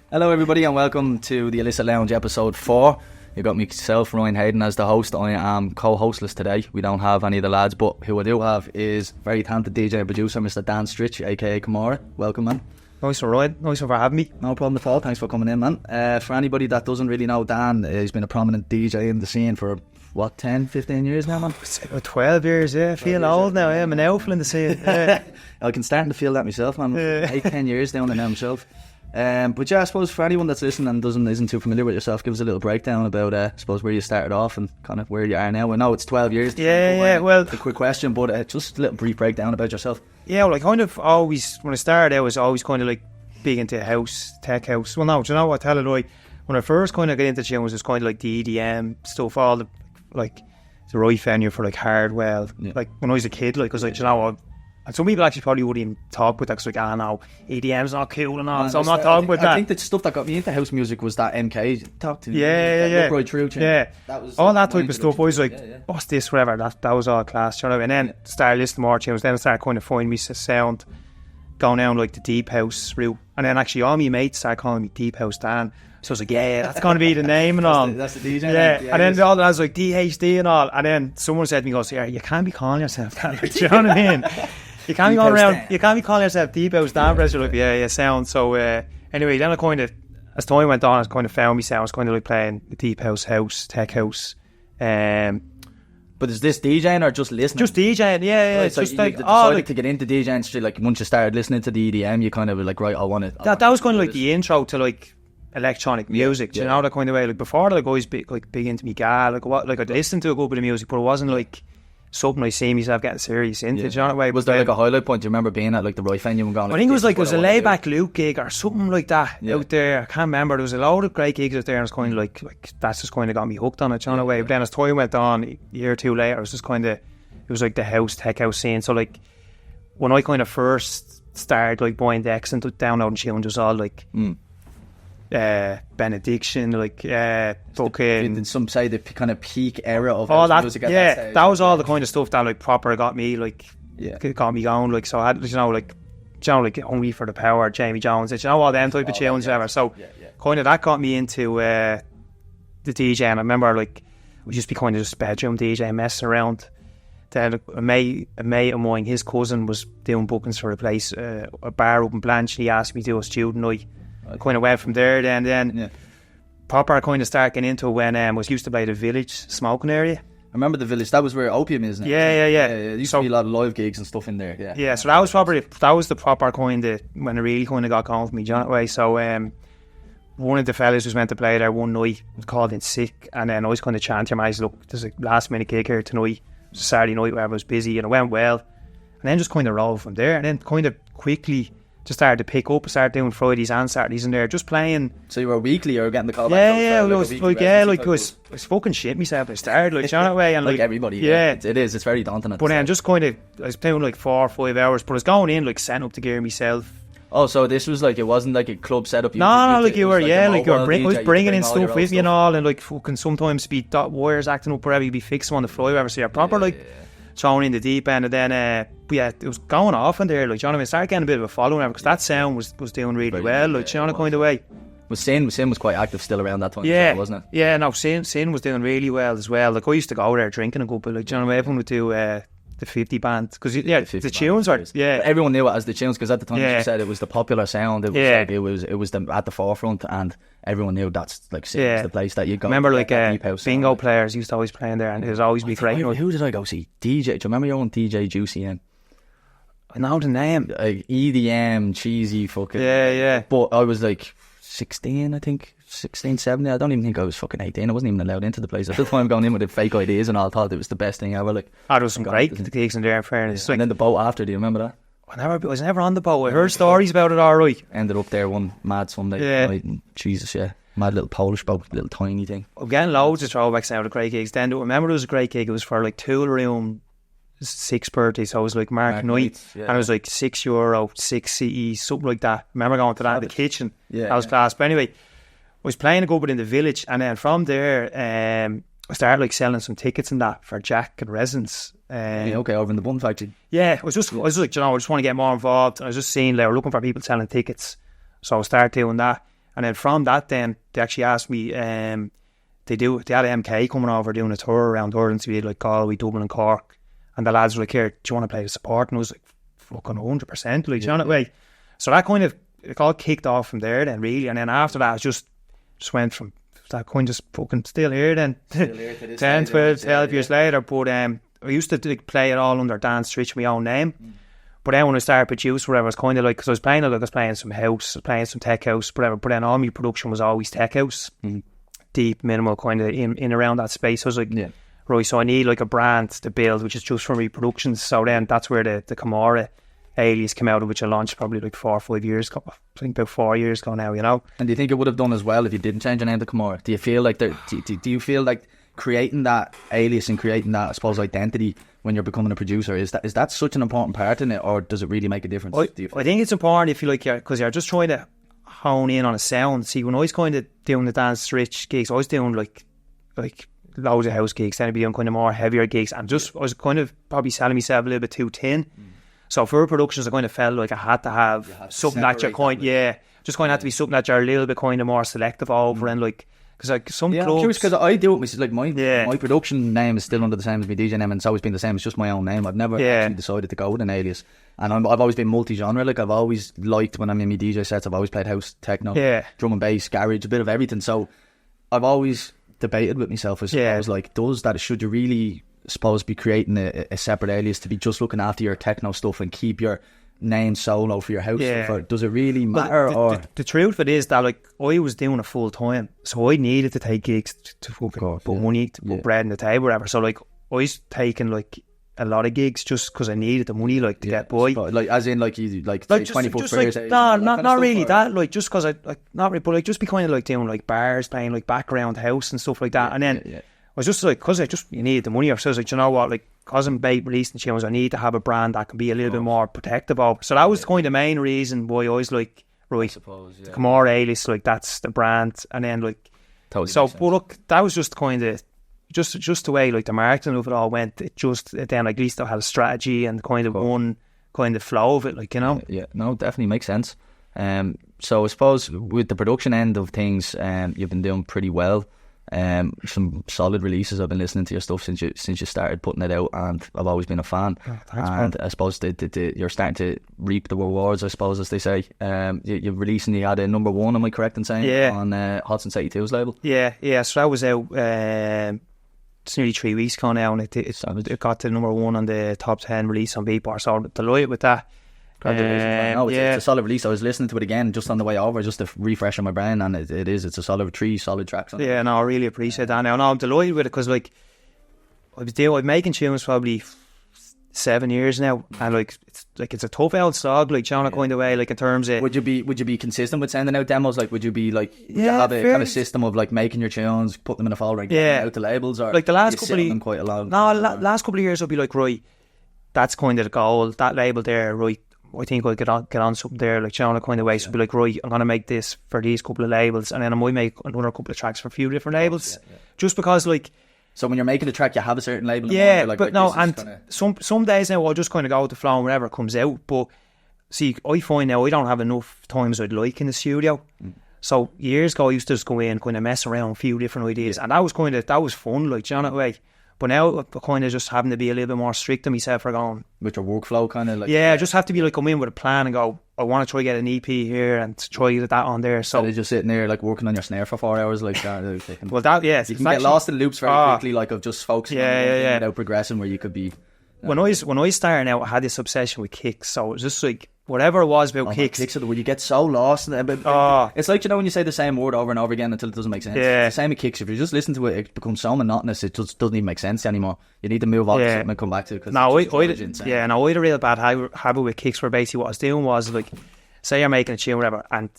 Hello everybody and welcome to the Illicit Lounge episode 4. You got myself, Ryan Hayden, as the host. I am co-hostless today. We don't have any of the lads, but who I do have is very talented DJ and producer, Mr. Dan Stritch, aka Kamorah. Welcome, man. Nice one, Ryan. Nice one for having me. No problem at all. Thanks for coming in, man. For anybody that doesn't really know Dan, he's been a prominent DJ in the scene for, 10, 15 years now, man? 12 years, yeah. I feel old now, yeah. I'm an elf in the scene. Yeah. I can start to feel that myself, man. 8, 10 years down there now myself. But yeah, I suppose for anyone that's listening and isn't too familiar with yourself, give us a little breakdown about I suppose where you started off and kind of where you are now. I know it's 12 years. Well, a quick question, but just a little brief breakdown about yourself. Yeah, well, I kind of always, when I started I was always kind of like big into tech house. Well, no, do you know what? Tell it right. When I first kind of got into tunes, it was kind of like the EDM stuff, all the like the right venue for like Hardwell. Yeah. Like when I was a kid, like I was like, do you know what? And some people actually probably wouldn't even talk with that, because like, no, EDM's not cool and all, so I'm not talking with that. I think the stuff that got me into house music was that MK talk to yeah. Right through, yeah. That was all that type of stuff. I was like, what's this, whatever. That was all class, you know. And then started listening to more tunes. Then I started kind of finding me sound, going down like the deep house route. And then actually all my mates started calling me Deep House Dan. So I was like, yeah, that's going to be the name and all. That's the DJ. Yeah. And then all that, I was like DHD and all. And then someone said to me, goes, yeah, you can't be calling yourself that. Like, do you know what I mean? You can't be going around. You can't be calling yourself Deep House Dan. You're like, yeah, sound. So anyway, then I kind of, as time went on, I kind of found myself. I was kind of like playing the Deep House, tech house. But is this DJing or just listening? Just DJing, yeah. Right, it's so just you like decided to get into DJing straight. Like once you started listening to the EDM, you kind of were like, right, I want it. That was kind of like the intro to like electronic music. Do you know that kind of way? Like before, like I was big into me gal. Like I'd listen to a good bit of music, but it wasn't like something I see myself getting serious into. Do you know that way? Was there like a highlight point? Do you remember being at like the right venue and going? I think it was like a layback Luke gig or something like that out there. I can't remember. There was a load of great gigs out there, and it's kind of like that's just kind of got me hooked on it. Do you know that way? But then as time went on, a year or two later, it was just kind of, it was like the tech house scene. So like when I kind of first started like buying decks and downloading tunes, it was all like Benediction, like fucking. Some say the kind of peak era of all that. Music at yeah, that stage. That was all the kind of stuff that like proper got me like got me going. Like so, I had like Hungry for the Power, Jamie Jones, all them type of tunes, whatever. So kind of that got me into the DJ. And I remember like we used to be kind of just bedroom DJ, messing around. Then a mate of mine, his cousin was doing bookings for a place, a bar up in Blanche. He asked me to do a student night. I kind of went from there. Then proper kind of started getting into it when I was used to play the Village smoking area. I remember the Village. That was where Opium is now. Yeah. There used to be a lot of live gigs and stuff in there. Yeah. So that was the proper kind of when it really kind of got going for me, John. Way. So one of the fellas was meant to play there one night, was called in sick, and then I was kind of chanting him, look, there's a last minute gig here tonight. It was a Saturday night where I was busy, and it went well. And then just kind of rolled from there, and then kind of quickly just started to pick up. I started doing Fridays and Saturdays in there, just playing. So you were weekly or getting the call back? Yeah, I was fucking shit myself. I started like, you know that way, and like everybody. Yeah, it is. It's very daunting. But then just kind of, I was playing like 4 or 5 hours, but I was going in like setting up the gear myself. Oh, so this was like, it wasn't like a club setup. I was bringing in stuff with me and all, and like fucking sometimes be wires acting up wherever, you'd be fixing on the fly, whatever. So you're proper throwing in the deep end, and then it was going off in there, like, you know what I mean? Started getting a bit of a following, because that sound was doing really well, like, you know, kind of way. Was Sin was quite active still around that time, wasn't it? Yeah, no, Sin was doing really well as well. Like, I used to go there drinking a couple, like, you know what I mean? Everyone would do the 50 band, because the tunes were everyone knew it as the tunes, because at the time, as you said, it was the popular sound. It was at the forefront, and everyone knew that's like was the place that you go. Remember, like bingo players used to always play in there, and it would always be great. Who did I go see? DJ. Do you remember your own DJ Juicy in? I know the name. Like EDM, cheesy fucking. Yeah. But I was like 16, I think. 16, 17. I don't even think I was fucking 18. I wasn't even allowed into the place. At the time, going in with the fake IDs and all, I thought it was the best thing ever. Like, there was some great gigs in there, in fairness. And then the boat after, do you remember that? I was never on the boat. I heard stories about it, alright. Ended up there one mad Sunday night, and Jesus, mad little Polish boat, little tiny thing. I'm getting loads of throwbacks now to great gigs. Then I remember there was a great gig. It was for like Tool Room 6 birthday, so it was like Mark Knight, and it was like €6, 6 CE, something like that. I remember going to that in the kitchen. That was class. But anyway, I was playing a good bit in the Village, and then from there I started like selling some tickets and that for Jack and Resins. Over in the Bun Factory. Yeah, I was just like, you know, I just want to get more involved. I was just seeing they were looking for people selling tickets, so I started doing that. And then from that, then they actually asked me. They had a MK coming over doing a tour around Ireland. So we had like Galway, Dublin, and Cork. And the lads were like, "Here, do you want to play the support?" And I was like, "Fucking 100%." Like, you know what I mean? So that kind of it all kicked off from there. Then really, and then after that, it just went from that kind of just fucking still here. Then 10, 12 years later. But I used to like, play it all under Dan Stritch, my own name. But then when I started producing, whatever, I was kind of like, because I was playing some house, playing some tech house, whatever. But then all my production was always tech house, deep, minimal, kind of in around that space. So I was like, right, so I need like a brand to build, which is just for reproductions. So then that's where the Kamorah alias came out of, which I launched probably like 4 or 5 years ago. I think about 4 years ago now, you know. And do you think it would have done as well if you didn't change your name to Kamorah? Do you feel like do you feel like creating that alias and creating that, I suppose, identity when you're becoming a producer, is that such an important part in it, or does it really make a difference? I think it's important if you like, because you're just trying to hone in on a sound. See, when I was kind of doing the Dan Stritch gigs, I was doing like loads of house gigs, then I'd be doing kind of more heavier gigs, and I was kind of probably selling myself a little bit too thin. So for productions, I kind of felt like I had to have something that you're kind just kind of had to be something that you're a little bit kind of more selective over, and like, because like some clubs, I'm curious because I do it like my production name is still under the same as my DJ name, and it's always been the same. It's just my own name. I've never actually decided to go with an alias, and I've always been multi-genre. Like, I've always liked, when I'm in my DJ sets, I've always played house, techno, drum and bass, garage, a bit of everything. So I've always debated with myself as I was like, should you really suppose be creating a separate alias to be just looking after your techno stuff and keep your name solo for your house stuff, or does it really matter? The truth of it is that like I was doing it full time, so I needed to take gigs to fucking put money, to put bread on the table, whatever. So like I was taking like a lot of gigs just because I needed the money, like, to get by. But, like, as in, like, you like 24 hours. Not really that. Like, just because not really, but like just be kind of like doing like bars, playing like background house and stuff like that, and then. I was just like, because you need the money. So I was like, you know what, like, because I'm releasing tunes, I need to have a brand that can be a little bit more protective of. So that was kind of the main reason why I was like, right, the Kamorah alias, like, that's the brand. And then like, totally. So, but look, that was just kind of, just the way like the marketing of it all went. Then like, at least I had a strategy and kind of one kind of flow of it, like, you know. Yeah, no, definitely makes sense. So I suppose with the production end of things, you've been doing pretty well. Some solid releases. I've been listening to your stuff since you started putting it out, and I've always been a fan. Thanks, and I suppose you're starting to reap the rewards, I suppose, as they say. You recently had a number 1, am I correct in saying? On Hudson 82's label. Yeah. So that was out. It's nearly 3 weeks ago now, and it got to number 1 on the top 10 release on Beatport. So I'm delighted with that. No, it's a solid release. I was listening to it again just on the way over, just to refresh on my brain, and it's a solid 3 solid tracks on it. Yeah, no, I really appreciate that. Now, I'm delighted with it, because like I've been making tunes probably 7 years now, and like it's a tough old slog, like, John, kind of way, like, in terms of, would you be consistent with sending out demos? Like, would you be like, have a kind of system of like making your tunes, putting them in a folder and getting out to labels, or like the last couple of them quite a long last couple of years I'll be like, right, that's kind of the goal, that label there, right, I think I'll get on something there, like, John, kind of way. So I'll be like, right, I'm going to make this for these couple of labels, and then I might make another couple of tracks for a few different labels, just because, like, so when you're making a track, you have a certain label. Some days now I'll just kind of go with the flow and wherever it comes out. But see, I find now I don't have enough times I'd like in the studio. So years ago I used to just go in, kind of mess around with a few different ideas, and that was fun, like, John, that way. But now I'm kind of just having to be a little bit more strict on myself for going with your workflow, kind of like. Yeah, I just have to be like, come in with a plan and go, I want to try get an EP here and try get that on there. So you're just sitting there like working on your snare for 4 hours, like that. Well, that you can get lost in loops very quickly, like, of just focusing on without progressing, where you could be. When I started out, I had this obsession with kicks, so it was just like whatever it was about kicks. Where you get so lost in it. It's like, you know, when you say the same word over and over again until it doesn't make sense. Yeah. It's the same with kicks. If you just listen to it, it becomes so monotonous, it just doesn't even make sense anymore. You need to move on to something and come back to it. I had a real bad habit with kicks, where basically what I was doing was, like, say you're making a tune or whatever, and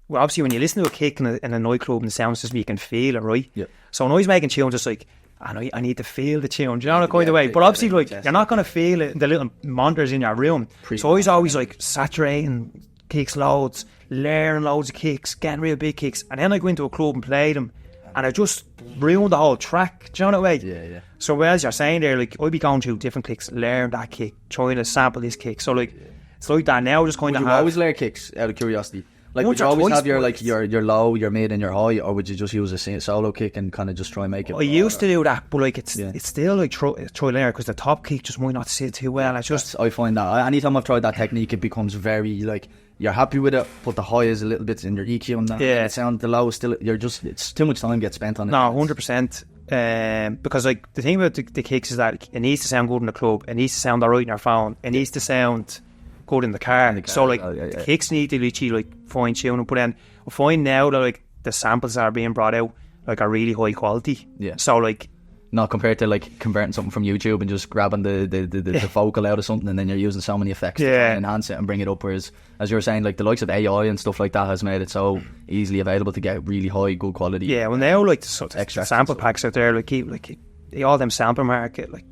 well, obviously when you listen to a kick in a nightclub and the sound system, you can feel it, right? Yeah. So when I was making tunes, just like, I need to feel the tune, do you know, kind of way. But obviously, like, you're not going to feel it, the little monitors in your room. So I was always like saturating kicks loads, layering loads of kicks, getting real big kicks, and then I go into a club and play them, and I just ruined the whole track, do you know what I mean? Yeah. So as you're saying there, like, I'd be going through different kicks, layering that kick, trying to sample this kick. So like, it's like that now, just kind of. You always layer kicks, out of curiosity? Like, would you always have your like your low, your mid, and your high, or would you just use a solo kick and kind of just try and make it? I used to do that, but like it's still like trial and error because the top kick just might not sit too well. I find that anytime I've tried that technique, it becomes very like you're happy with it, but the high is a little bit in your EQ and that. Yeah, the low is still it's too much time gets spent on it. No, 100%. Because like the thing about the kicks is that it needs to sound good in the club, it needs to sound alright in your phone, it needs to sound good in the car. So like the kicks need to literally like fine tune, but then I find now that like the samples that are being brought out like are really high quality. Yeah. So like not compared to like converting something from YouTube and just grabbing the vocal out of something, and then you're using so many effects to try and enhance it and bring it up. Whereas, as you were saying, like the likes of AI and stuff like that has made it so easily available to get really high, good quality. Yeah, well now like the sample packs out there, like all them sample market like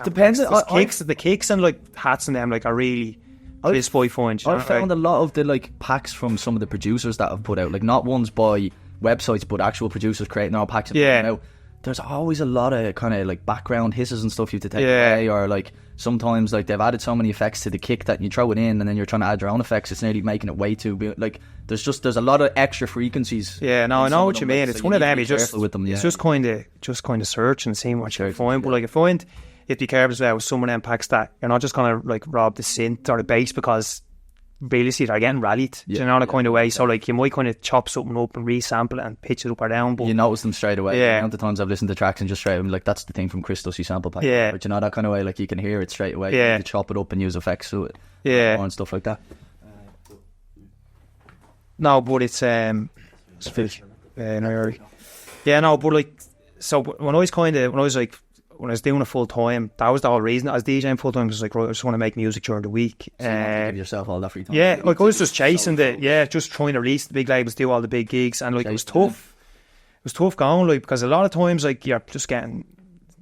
depends. The kicks and like hats and them like are really. I've found a lot of the like packs from some of the producers that have put out, like not ones by websites, but actual producers creating their own packs. Out. There's always a lot of kind of like background hisses and stuff you have to take away, or like sometimes like they've added so many effects to the kick that you throw it in, and then you're trying to add your own effects. It's nearly making it way too like there's a lot of extra frequencies. Yeah, no, I know what you mean. It's one of them. It's just kind of search and seeing what you find. But like I find. You have to be careful as well with some of them packs that you're not just going to like rob the synth or the bass because realistically they're getting rallied, you know, in a kind of way. So like you might kind of chop something up and resample it and pitch it up or down. But you notice them straight away. Yeah. The amount of times I've listened to tracks and just straight away, like that's the thing from Chris Dussy sample pack. Yeah. But you know, that kind of way, like you can hear it straight away. Yeah. You chop it up and use effects to it. Yeah. And stuff like that. No, but it's no, but like so when I was doing it full time, that was the whole reason. I was DJing full time because like, right, I just want to make music during the week. So you give yourself all that free time. Yeah, like I was just chasing just trying to release the big labels, do all the big gigs, and like it was tough. It was tough going, like, because a lot of times like you're just getting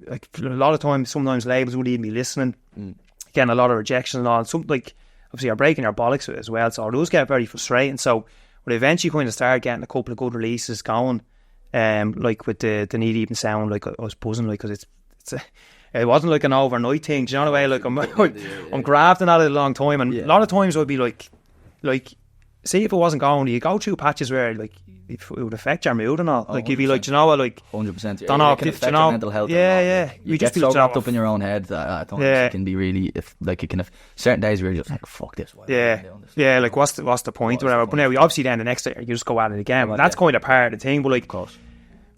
like sometimes labels wouldn't even be listening, getting a lot of rejection and all. And some like obviously you're breaking your bollocks with it as well, so those get very frustrating. So but eventually kind of started getting a couple of good releases going, like with the Need Even Sound, like I was buzzing, like because it wasn't like an overnight thing. Do you know the way? Like I'm grafting at it a long time, and a lot of times I'd be like, see if it wasn't going, you go through patches where like it would affect your mood and all. Like you'd be like, do you know what, like 100%. Don't know, it can affect your mental health. Yeah. You get so wrapped up in your own head that I don't think it can be really. If like it can have certain days where you're just like, fuck this. Yeah. Like what's the point? Whatever. But now, obviously, then the next day you just go at it again. But that's kind of part of the thing. But like, of course.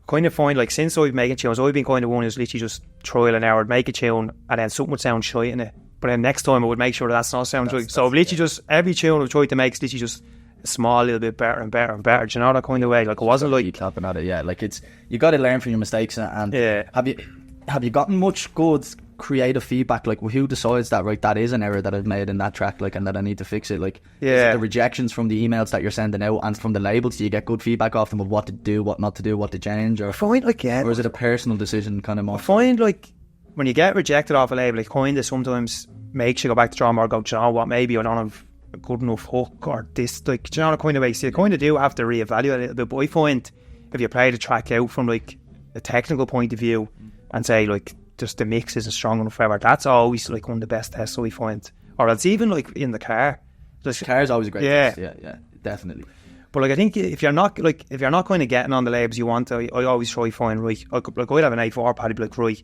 Kind of find like since I've making tunes, I've been kind of one who's literally just trial and error, make a tune, and then something would sound shite in it. But then next time I would make sure that's not sound right. So I've literally just every tune I've tried to make is literally just a small little bit better and better and better. Do you know that kind of way? Like it wasn't like you clapping at it. Yeah, like it's you got to learn from your mistakes. And have you gotten much good creative feedback? Like who decides that right, that is an error that I've made in that track, like, and that I need to fix it? Like is it the rejections from the emails that you're sending out and from the labels? Do you get good feedback off them of what to do, what not to do, what to change, or I find like or is it a personal decision kind of more? I find like when you get rejected off a label, it kind of sometimes makes you go back to drum or go, do you know what, maybe I don't have a good enough hook or this, like, do you know the kind of way? So you kind of do have to reevaluate a little bit. But I find if you play the track out from like a technical point of view and say like just the mix isn't strong enough forever, that's always like one of the best tests we find. Or it's even like in the car. The car is always a great test. Yeah, definitely. But like I think if you're not kind of getting on the labels you want to, I always try to find right. I'd have an A4 pad, I'd be like, right,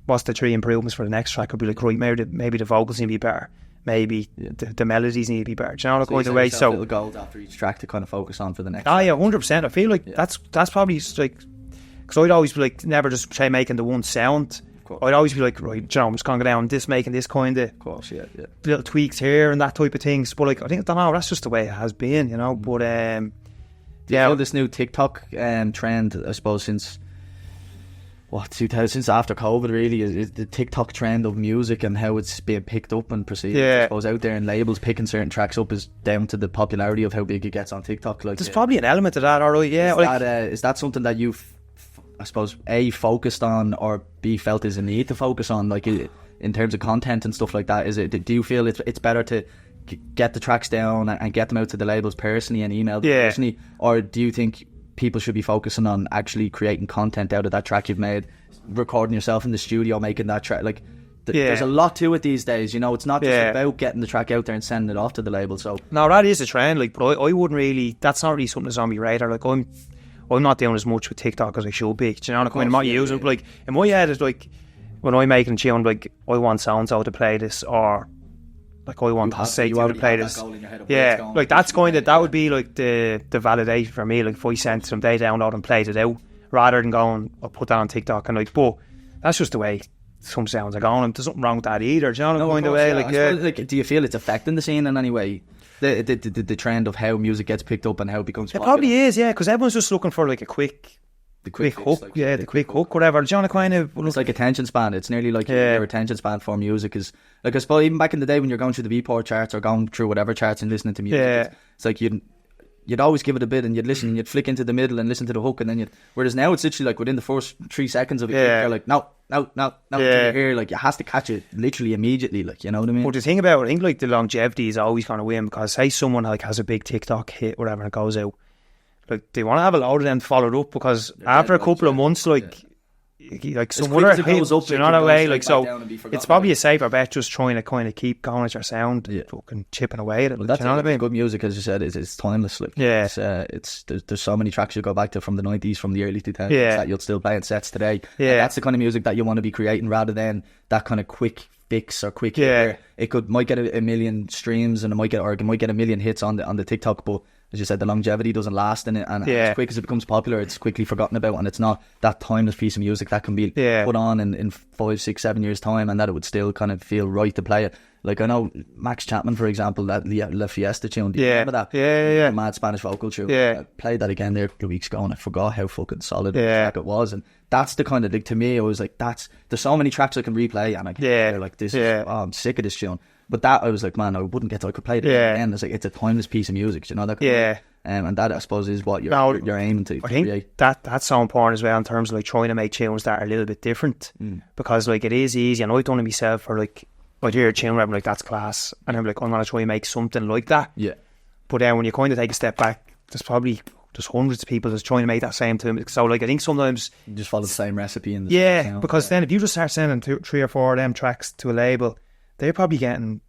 what's the 3 improvements for the next track? I'd be like, right, maybe the vocals need to be better. Maybe the melodies need to be better. Do you know the kind of way? So little goals after each track to kind of focus on for the next. Yeah, 100%. I feel like that's probably like, because I'd always be like, never just try making the one sound. I'd always be like, right, you know, I'm just going to go down this, making this kind of little tweaks here and that type of things. But like, I don't know, that's just the way it has been, you know. But do you feel this new TikTok trend, I suppose, since after COVID, really, is the TikTok trend of music and how it's being picked up and perceived? I suppose out there, and labels picking certain tracks up is down to the popularity of how big it gets on TikTok. Like, there's probably an element of that, alright. Is that something that you've, I suppose, A, focused on, or B, felt is a need to focus on, like in terms of content and stuff like that? Do you feel it's better to get the tracks down and get them out to the labels personally and email them personally, or do you think people should be focusing on actually creating content out of that track you've made, recording yourself in the studio, making that track? Like, There's a lot to it these days, you know. It's not just about getting the track out there and sending it off to the label. So no, that is a trend, like, but I wouldn't really, that's not really something that's on my radar. Like, I'm not doing as much with TikTok as I should be, do you know. I'm not using it. Like, in my head, it's like, when I'm making a tune, like, I want so-and-so to play this, or like, I want Satan to play this. Yeah, like, that's kind of, that would be like the validation for me. Like, if I sent some, they download and played it out, rather than going, I'll put that on TikTok, and like, but that's just the way some sounds are going. There's nothing wrong with that either, do you know what I'm way? Like, do you feel it's affecting the scene in any way? The trend of how music gets picked up and how it becomes popular? It probably is, yeah, because everyone's just looking for like a quick hook, like, the quick hook, whatever. Do you know, kind of, it's like attention span. It's nearly like your attention span for music is, like, I suppose even back in the day when you're going through the Beatport charts or going through whatever charts and listening to music, it's like you'd always give it a bit and you'd listen and you'd flick into the middle and listen to the hook, and then whereas now it's literally like within the first 3 seconds of it, you're like no, you're here, like, you has to catch it literally immediately, like, you know what I mean? But the thing about it, I think, like, the longevity is always going to win, because say someone like has a big TikTok hit, whatever, and it goes out, like, they want to have a load of them followed up, because after a couple of months, like some other hits, you know, that way, like, so it's probably a safer bet just trying to kind of keep going at your sound, fucking chipping away at it. Well, that's, you know what I mean? Good music, as you said, it's timeless. Like, there's so many tracks you go back to from the 90s, from the early 2000s that you'll still play in sets today. Yeah, and that's the kind of music that you want to be creating, rather than that kind of quick fix or quick hit. It might get a million streams and it might get a million hits on the TikTok, but as you said, the longevity doesn't last in it, and as quick as it becomes popular, it's quickly forgotten about, and it's not that timeless piece of music that can be put on in 5, 6, 7 years time, and that it would still kind of feel right to play it. Like, I know Max Chapman, for example, that La Fiesta tune, do you remember that? The mad Spanish vocal tune. I played that again there a couple of weeks ago, and I forgot how fucking solid the track it was. And that's the kind of, like, to me, I was like, there's so many tracks I can replay, and I can like, this is, I'm sick of this tune. But that, I was like, man, I could play it again. It's like, it's a timeless piece of music, you know, that kind of, and that, I suppose, is what you're aiming to create. I think that's so important as well, in terms of, like, trying to make tunes that are a little bit different, because, like, it is easy, and I've done it myself, for, like, I'd hear a tune where I'm like, that's class, and I'm like, I'm going to try and make something like that. But then when you kind of take a step back, there's hundreds of people that's trying to make that same tune. So, like, I think sometimes you just follow the same recipe in the because then if you just start sending 3 or 4 of them tracks to a label, they're probably getting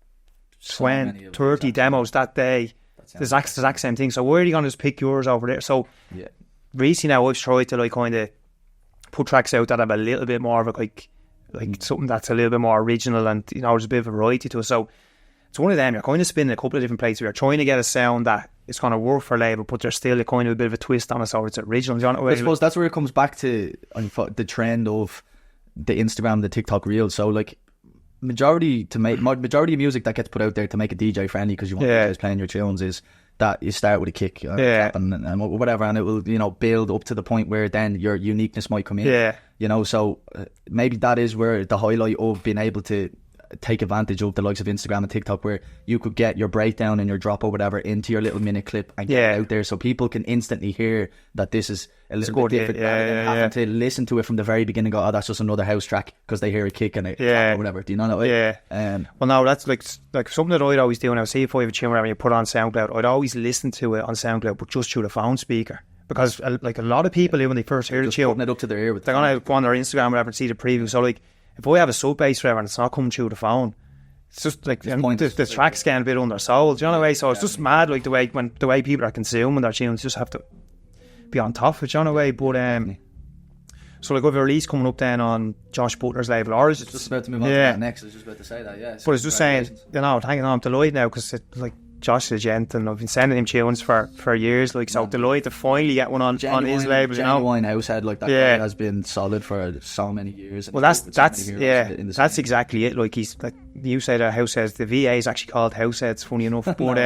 20, 30 demos that day. The exact same thing. So where are you going to just pick yours over there? So recently now, I've tried to, like, kind of put tracks out that have a little bit more of a, like something that's a little bit more original, and, you know, there's a bit of variety to it. So it's one of them, you're kind of spinning a couple of different places. You're trying to get a sound that is going to work for a label, but there's still a kind of a bit of a twist on it, so it's original. You know, I suppose that's where it comes back to the trend of the Instagram, the TikTok reels. So, like, majority of music that gets put out there to make it DJ friendly, because you want DJs playing your tunes, is that you start with a kick and whatever, and it will, you know, build up to the point where then your uniqueness might come in. You know, so maybe that is where the highlight of being able to take advantage of the likes of Instagram and TikTok, where you could get your breakdown and your drop or whatever into your little minute clip and get it out there, so people can instantly hear that this is a little bit different, having to listen to it from the very beginning and go, oh, that's just another house track, because they hear a kick and a or whatever. Do you know that way? Well, no, that's like something that I'd always do when I see if I have a tune wherever you put it on SoundCloud, I'd always listen to it on SoundCloud, but just through the phone speaker. Because, like, a lot of people, when they first hear the tune, putting it up to their ear, they're going to go on their Instagram or whatever and see the preview. So, like, if I have a sub bass forever and it's not coming through the phone, it's just like the tracks getting a bit undersold, you know, way. So it's just mad, like, the way people are consuming their tunes. Just have to be on top of it, you know, way. But so, like, we have a release coming up then on Josh Butler's label, or is it just about to move on to that next? I was just about to say that, but it's just saying, you know, hanging on, I'm delighted now, because it's like, Josh is a gent, and I've been sending him tunes for years, like, so delighted to finally get one on his label, you know. Genuine househead, like, that guy has been solid for so many years. Well, that's exactly it. Like, he's, like, you say that Househeads, the VA is actually called Househeads, funny enough. But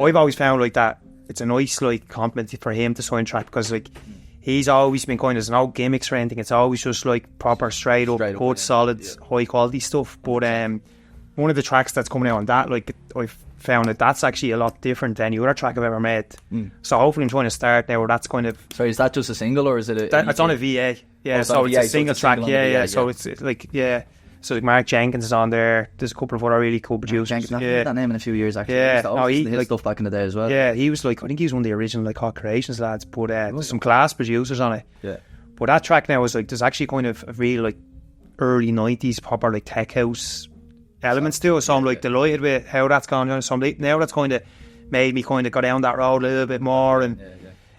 I've always found, like, that it's a nice, like, compliment for him to sign track, because, like, he's always been kind of, there's no gimmicks or anything. It's always just, like, proper straight up good, solid, high quality stuff. But one of the tracks that's coming out on that, like, I've found that that's actually a lot different than any other track I've ever made. So hopefully I'm trying to start now where that's kind of... Sorry, is that just a single, or is it it's on a VA. So it's a single track. So it's like, so, like, Mark Jenkins is on there. There's a couple of other really cool producers. Jenkins, I've heard that name in a few years, actually. He his stuff back in the day as well. Yeah, he was, like, I think he was one of the original, like, Hot Creations lads, but there's some class producers on it. But that track now is, like, there's actually kind of a real, like, early 90s proper like tech house elements to it, so I'm like delighted with how that's gone on. So now that's kind of made me kind of go down that road a little bit more, and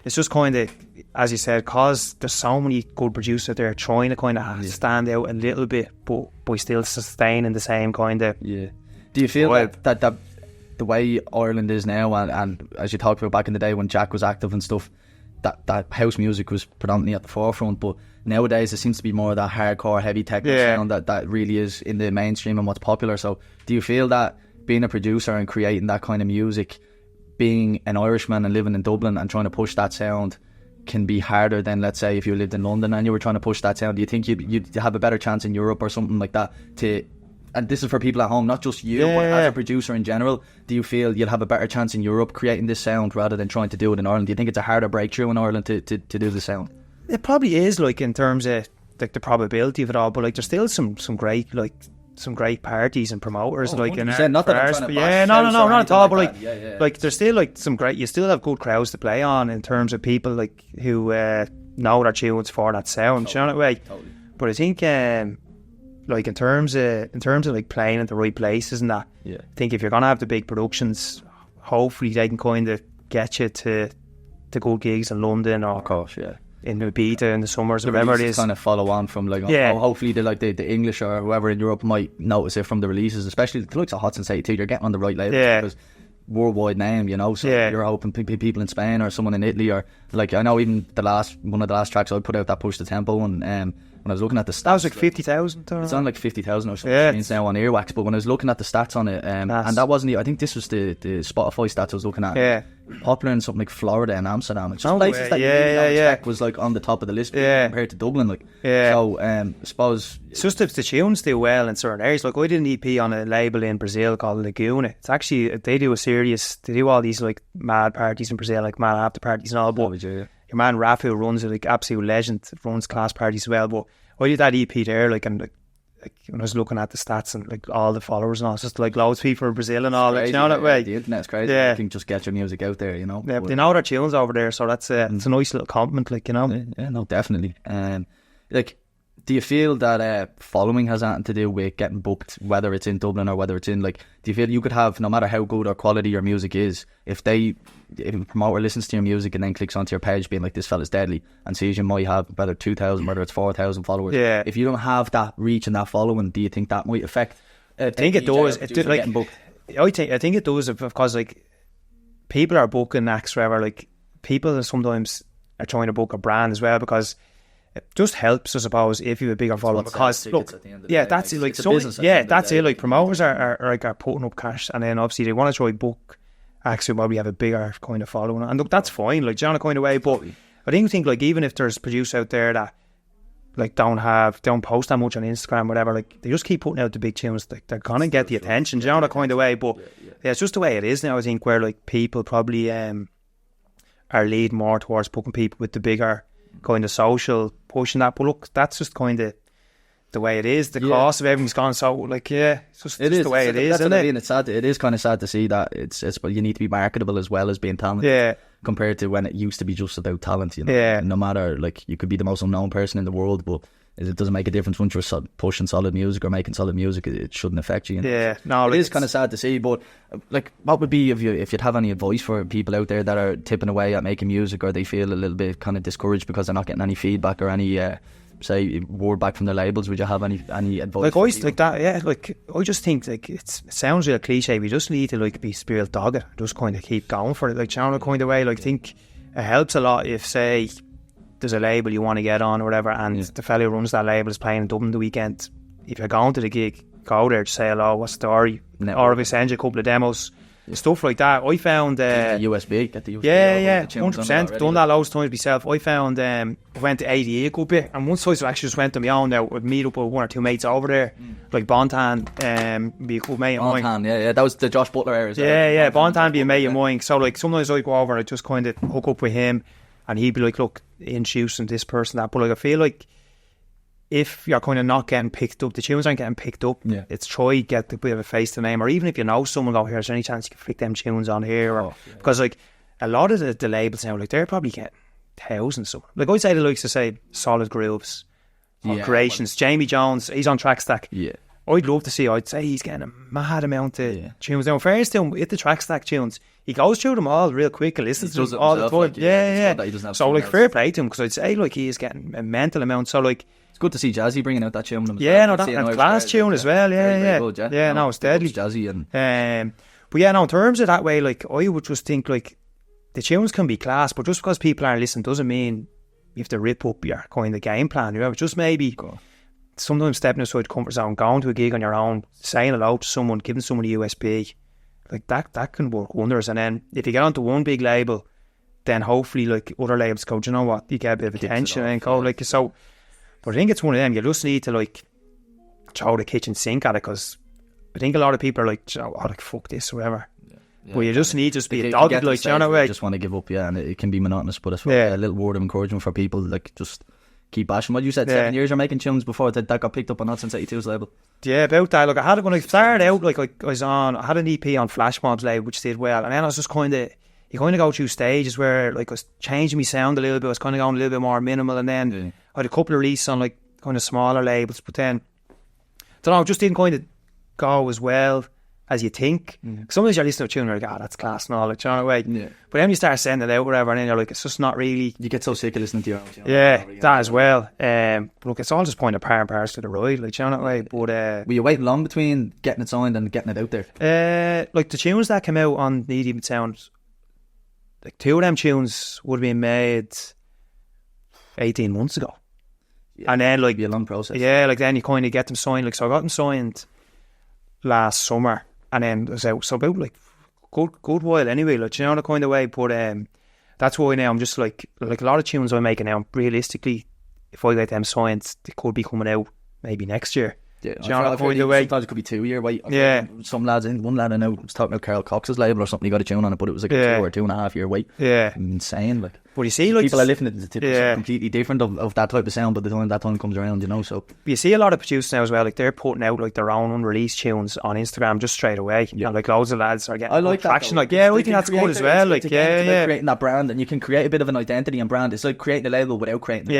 it's just kind of, as you said, cause there's so many good producers out there trying to kind of stand out a little bit, but by still sustaining the same kind of Do you feel that the way Ireland is now, and as you talked about back in the day when Jack was active and stuff, that house music was predominantly at the forefront, but nowadays it seems to be more of that hardcore heavy techno sound that really is in the mainstream and what's popular. So do you feel that being a producer and creating that kind of music, being an Irishman and living in Dublin and trying to push that sound, can be harder than, let's say, if you lived in London and you were trying to push that sound? Do you think you'd have a better chance in Europe or something like that to, and this is for people at home, not just you, but as a producer in general, do you feel you'll have a better chance in Europe creating this sound rather than trying to do it in Ireland? Do you think it's a harder breakthrough in Ireland to do the sound? It probably is, like, in terms of like the probability of it all, but like there's still some great parties and promoters, like, in not that I'm trying to not at all, but like there's still like some great, you still have good crowds to play on in terms of people like who know their tunes for that sound, you know that way. But I think like in terms of like playing at the right places and that, I think if you're gonna have the big productions, hopefully they can kind of get you to good gigs in London, or of course, in Ibiza in the summers, or whatever it is. Kind of follow on from, like, hopefully the English or whoever in Europe might notice it from the releases, especially the likes of Hot Sensei too. You're getting on the right label because worldwide name, you know. So you're hoping people in Spain or someone in Italy, or like, I know even one of the last tracks I put out, that Push the Tempo, and when I was looking at the stats, that was like 50,000. It's on like 50,000 or something. It's now on Earwax. But when I was looking at the stats on it, and that wasn't, I think this was the Spotify stats I was looking at. Popular in something like Florida and Amsterdam. It's just places that you really don't expect was like on the top of the list compared to Dublin. Like, so I suppose it's just if the tunes do well in certain areas. Like, I did an EP on a label in Brazil called Laguna. It's actually, they do all these like mad parties in Brazil, like mad after parties and all. But your man Rafa runs it, like absolute legend, runs class parties as well. But I did that EP there, like, and like when I was looking at the stats and like all the followers and all, it's just like loads of people in Brazil and all, like, you know that way. The internet's crazy. You can just get your music out there, you know. Yeah, they know their tunes over there, so that's it's a nice little compliment, like, you know. Yeah, no, definitely. Like, do you feel that following has anything to do with getting booked, whether it's in Dublin or whether it's in, like, do you feel you could have, no matter how good or quality your music is, if a promoter listens to your music and then clicks onto your page being like, this fella's deadly, and sees you might have whether 2,000, whether it's 4,000 followers, if you don't have that reach and that following, do you think that might affect? I think it does. I think it does, because like people are booking acts forever. Like, people sometimes are trying to book a brand as well, because it just helps, I suppose, if you have a bigger following. Because look, that's it. Like, that's it. Like, promoters are putting up cash, and then obviously they want to try book acts who probably have a bigger kind of following. And look, that's fine, like, down a kind of way. But I think like, even if there's producers out there that like don't post that much on Instagram, whatever, like, they just keep putting out the big tunes, like, they're gonna get the attention, down a kind of way. But it's just the way it is now, I think, where like people probably are lead more towards booking people with the bigger kind of social pushing that. But look, that's just kind of the way it is. The cost of everything's gone, so like, it's just the way it is, isn't it? It's sad. It is kind of sad to see that it's but you need to be marketable as well as being talented. Compared to when it used to be just about talent, you know. No matter, like, you could be the most unknown person in the world, but it doesn't make a difference once you're pushing solid music or making solid music. It shouldn't affect you, you know? No, it is kind of sad to see. But like, what would be, if you'd have any advice for people out there that are tipping away at making music, or they feel a little bit kind of discouraged because they're not getting any feedback or any say word back from their labels? Would you have any advice? Like, always like that, like, I just think, like, it sounds real cliche, we just need to like be spirit dogged, just kind of keep going for it, like, down a kind of way. Like, I think it helps a lot if, say, there's a label you want to get on or whatever, and the fella who runs that label is playing in Dublin the weekend. If you're going to the gig, go there, just say hello, what's the story, or if I send you a couple of demos, stuff like that. I found USB, get the USB, 100%, done that loads of times myself. I found I went to ADE a good bit, and once I actually just went on my own now, I'd meet up with one or two mates over there, like Bontan, be a good mate of mine. Bontan, that was the Josh Butler era. Bontan be a mate of mine, so like sometimes I'd go over and I'd just kind of hook up with him, and he'd be like, look, introducing this person, that. But like, I feel like if you're kind of not getting picked up, the tunes aren't getting picked up, it's try get a bit of a face to name, or even if you know someone, go, here, is there any chance you can flick them tunes on here? Because like, a lot of the labels now, like, they're probably getting thousands. So like, I'd say the likes of, say, Solid Grooves, creations. Jamie Jones, he's on Track Stack. Yeah. I'd love to see. I'd say he's getting a mad amount of tunes. Now, in fairness to him, with the Track Stack tunes, he goes through them all real quick and listens to them all the time. So, like, fair play to him, because I'd say, like, he is getting a mental amount. So, like, it's good to see Jazzy bringing out that tune. That class tune as well. No, it's deadly. Jazzy and but yeah, no, in terms of that way, like, I would just think, like, the tunes can be class, but just because people aren't listening doesn't mean you have to rip up your kind of game plan. You know, just maybe sometimes stepping outside the comfort zone, going to a gig on your own, saying hello to someone, giving someone a USB, like that can work wonders. And then if you get onto one big label, then hopefully, like, other labels go, do you know what, you get a bit of attention and go, like, so. But I think it's one of them, you just need to, like, throw the kitchen sink at it, because I think a lot of people are like, you know, like, fuck this or whatever. Well, you just need to be a dog, like, you know, just want to give up, and it can be monotonous, but it's a little word of encouragement for people, like, just keep bashing. What you said, 7 years you're making tunes before that got picked up on Not Since 82's label. Yeah, about that. Like, I had, when I started out, like, I had an EP on Flash Mob's label, which did well, and then I was just you kind of go through stages where, like, I was changing my sound a little bit, I was kind of going a little bit more minimal, and then I had a couple of releases on, like, kind of smaller labels, but then, I don't know, it just didn't kind of go as well as you think. Sometimes you're listening to a tune and you're like, that's class and all, like, you know, way. But then you start sending it out, whatever, and then you're like, it's just not really. You get so sick of listening to your own tune. That as well. But look, it's all just point of par and parcel to the ride, like, you know, that way. But were you waiting long between getting it signed and getting it out there? Like, the tunes that came out on Need Even Sound, like, 2 of them tunes would have been made 18 months ago. And then, like, be a long process. Like, then you kind of get them signed. Like, so I got them signed last summer, and then it was out, so about, like, good while anyway, like, you know, the kind of way. But that's why now I'm just like a lot of tunes I'm making now, realistically, if I get them signed, they could be coming out maybe next year. Yeah, sometimes it could be 2 year wait. Some lads, one lad I know was talking about Carl Cox's label or something, he got a tune on it, but it was like a 2 or 2.5 year wait. Insane, like. But you see, like, people are listening to something completely different of that type of sound, but the time that time comes around, you know. So you see a lot of producers now as well, like, they're putting out, like, their own unreleased tunes on Instagram just straight away. And, like, loads of lads are getting traction. Like, I think that's good as well. Like, creating that brand, and you can create a bit of an identity and brand. It's like creating a label without creating.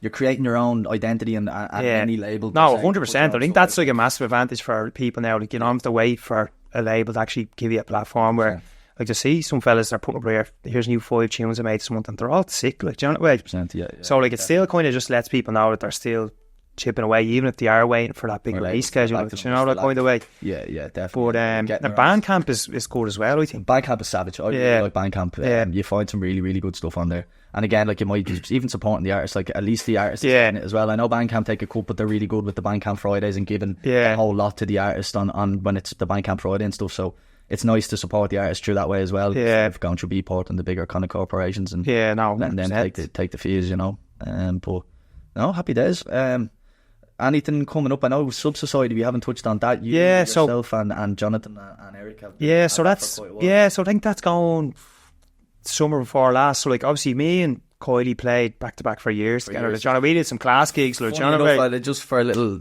You're creating your own identity and any label. No, 100%. I think that's, like, a massive advantage for people now. Like, you don't have to wait for a label to actually give you a platform where, like, to see some fellas that are putting up here, here's new 5 tunes I made this month, and they're all sick, like, do you know what I mean? So, like, it still kind of just lets people know that they're still chipping away, even if they are waiting for that big release schedule, you know, that kind of way. Yeah, definitely. But Bandcamp is good as well, I think. Bandcamp is savage. I really like Bandcamp. You find some really, really good stuff on there. And again, like, you might even supporting the artists, like, at least the artists in it as well. I know Bandcamp take a cut, but they're really good with the Bandcamp Fridays and giving a whole lot to the artist on when it's the Bandcamp Friday and stuff. So it's nice to support the artist through that way as well. They've gone through Beatport and the bigger kind of corporations and letting them take the fees, you know. But no, happy days. Anything coming up? I know Sub Society, we haven't touched on that. Yourself and Jonathan and Eric have so I think that's going summer before last. So, like, obviously me and Kylie played back to back for years together. Like, John, we did some class gigs. Like, just for a little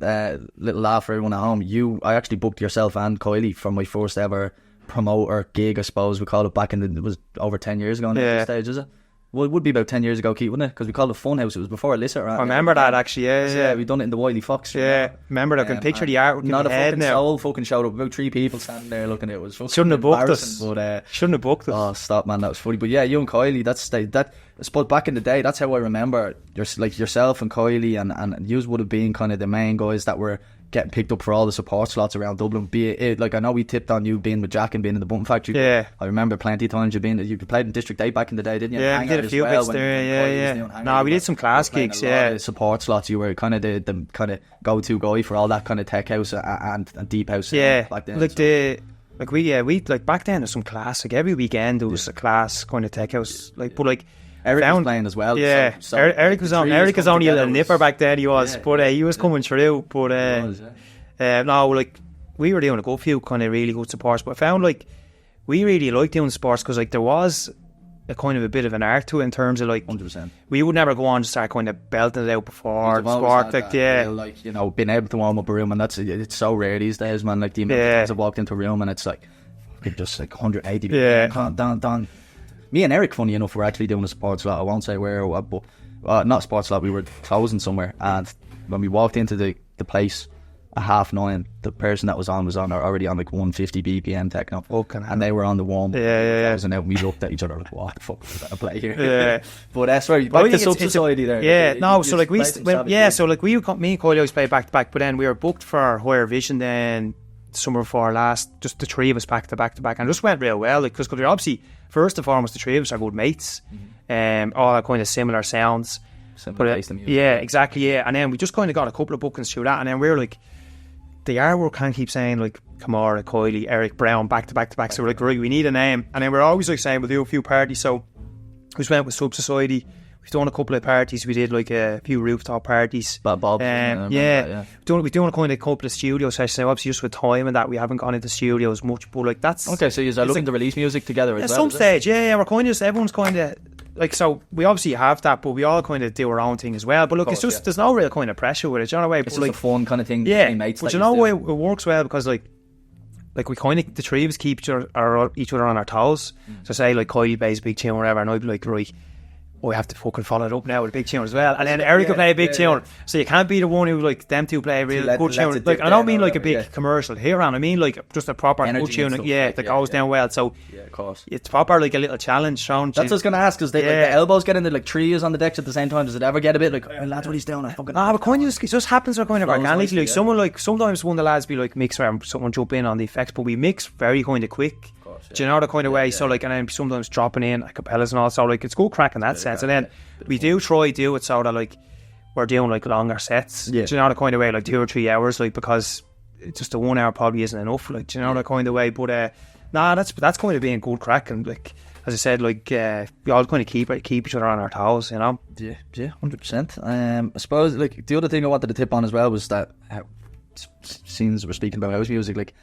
laugh for everyone at home, I actually booked yourself and Kylie for my first ever promoter gig, I suppose we called it, back in it was over 10 years ago on the stage, is it? Well, it would be about 10 years ago, Keith, wouldn't it? Because we called it Funhouse. It was before Illicit. Right? I remember that, actually, yeah. We done it in the Wiley Fox. Yeah, remember that. I can picture the artwork. Not a fucking soul fucking showed up. About 3 people standing there looking at it. It was fucking Shouldn't have booked us. But, Shouldn't have booked us. Oh, stop, man. That was funny. But yeah, you and Kylie, that I suppose back in the day, that's how I remember yourself and Kylie and yous would have been kind of the main guys that were getting picked up for all the support slots around Dublin. Be it, like, I know we tipped on you being with Jack and being in the Button Factory. Yeah. I remember plenty of times you played in District 8 back in the day, didn't you? Yeah, we did a few bits there, No, we did some class gigs, support slots. You were kind of the kind of go-to guy for all that kind of tech house and deep house. Back then. We back then there was some class. Like, every weekend there was a class kind of tech house. Like, but like, Eric was playing as well. Yeah, so Eric was on. Eric was only a little nipper back then. He was, but he was coming through. But no, like, we were doing a good few kind of really good supports. But I found, like, we really liked doing sports because, like, there was a kind of a bit of an art to it in terms of, like, 100%. We would never go on and start kind of belting it out before sport, like, like, you know, being able to warm up a room, and it's so rare these days, man. Like, the amount of times I've walked into a room and it's like just like 180. Down. Me and Eric, funny enough, were actually doing a sports lot. I won't say where or what, but not sports lab, we were closing somewhere, and when we walked into the place at 9:30, the person that was already on like 150 BPM techno, and they were on the warm. And then we looked at each other like, what the fuck is that play here? But sorry, back to Sub Society there. So like me and Coley always played back to back, but then we were booked for Higher Vision then summer before last, just the three of us back to back, and it just went real well, like, because we're obviously, first and foremost, the three of us are good mates, all that kind of similar sounds. Yeah, exactly, yeah. And then we just kind of got a couple of bookings through that, and then we were like, the artwork can't keep saying like Kamorah, Coyley, Eric Brown back to back. So we're like, right, we need a name. And then we're always like saying we'll do a few parties. So we just went with Sub Society. We've done a couple of parties. We did like a few rooftop parties. Bob. We've done a kind of couple of studio sessions. So obviously just with time and that, we haven't gone into studios much. But like that's okay. So you're looking to release music together as well? At some stage, yeah. We're kind of just, everyone's kind of like, so we obviously have that, but we all kind of do our own thing as well. But look, it's just there's no real kind of pressure with it. Do you know what I mean? It's just a fun kind of thing. Yeah, mates, but you know why it works well, because like we kind of, the three of us keep each other on our toes. So say like Coyley plays a big tune or whatever, and I'd be like, right, we have to fucking follow it up now with a big tune as well. And then Eric will play a big tune. So you can't be the one who like them two play a real good tune. Like, I don't mean like a big commercial here on. I mean like just a proper good tune. That goes down well. So yeah, of course, it's proper like a little challenge. That's what I was going to ask, because like, the elbows get in the like trios on the decks at the same time. Does it ever get a bit like, oh, lads, what he's doing? But kind of it just happens to kind of organically. Like someone like sometimes one of the lads be like mix around, someone jump in on the effects, but we mix very kind of quick. Do you know the kind of way? So like, and then sometimes dropping in like capellas and all. So like, it's good crack in that sense. And then we do it so that like we're doing like longer sets. Do you know the kind of way, like 2 or 3 hours, like, because it's just a 1 hour probably isn't enough. Like, do you know the kind of way? But that's kind of being good crack. And like, as I said, like we all kind of keep each other on our toes, you know. Yeah, 100%. I suppose like the other thing I wanted to tip on as well was that since we're speaking about house music, like,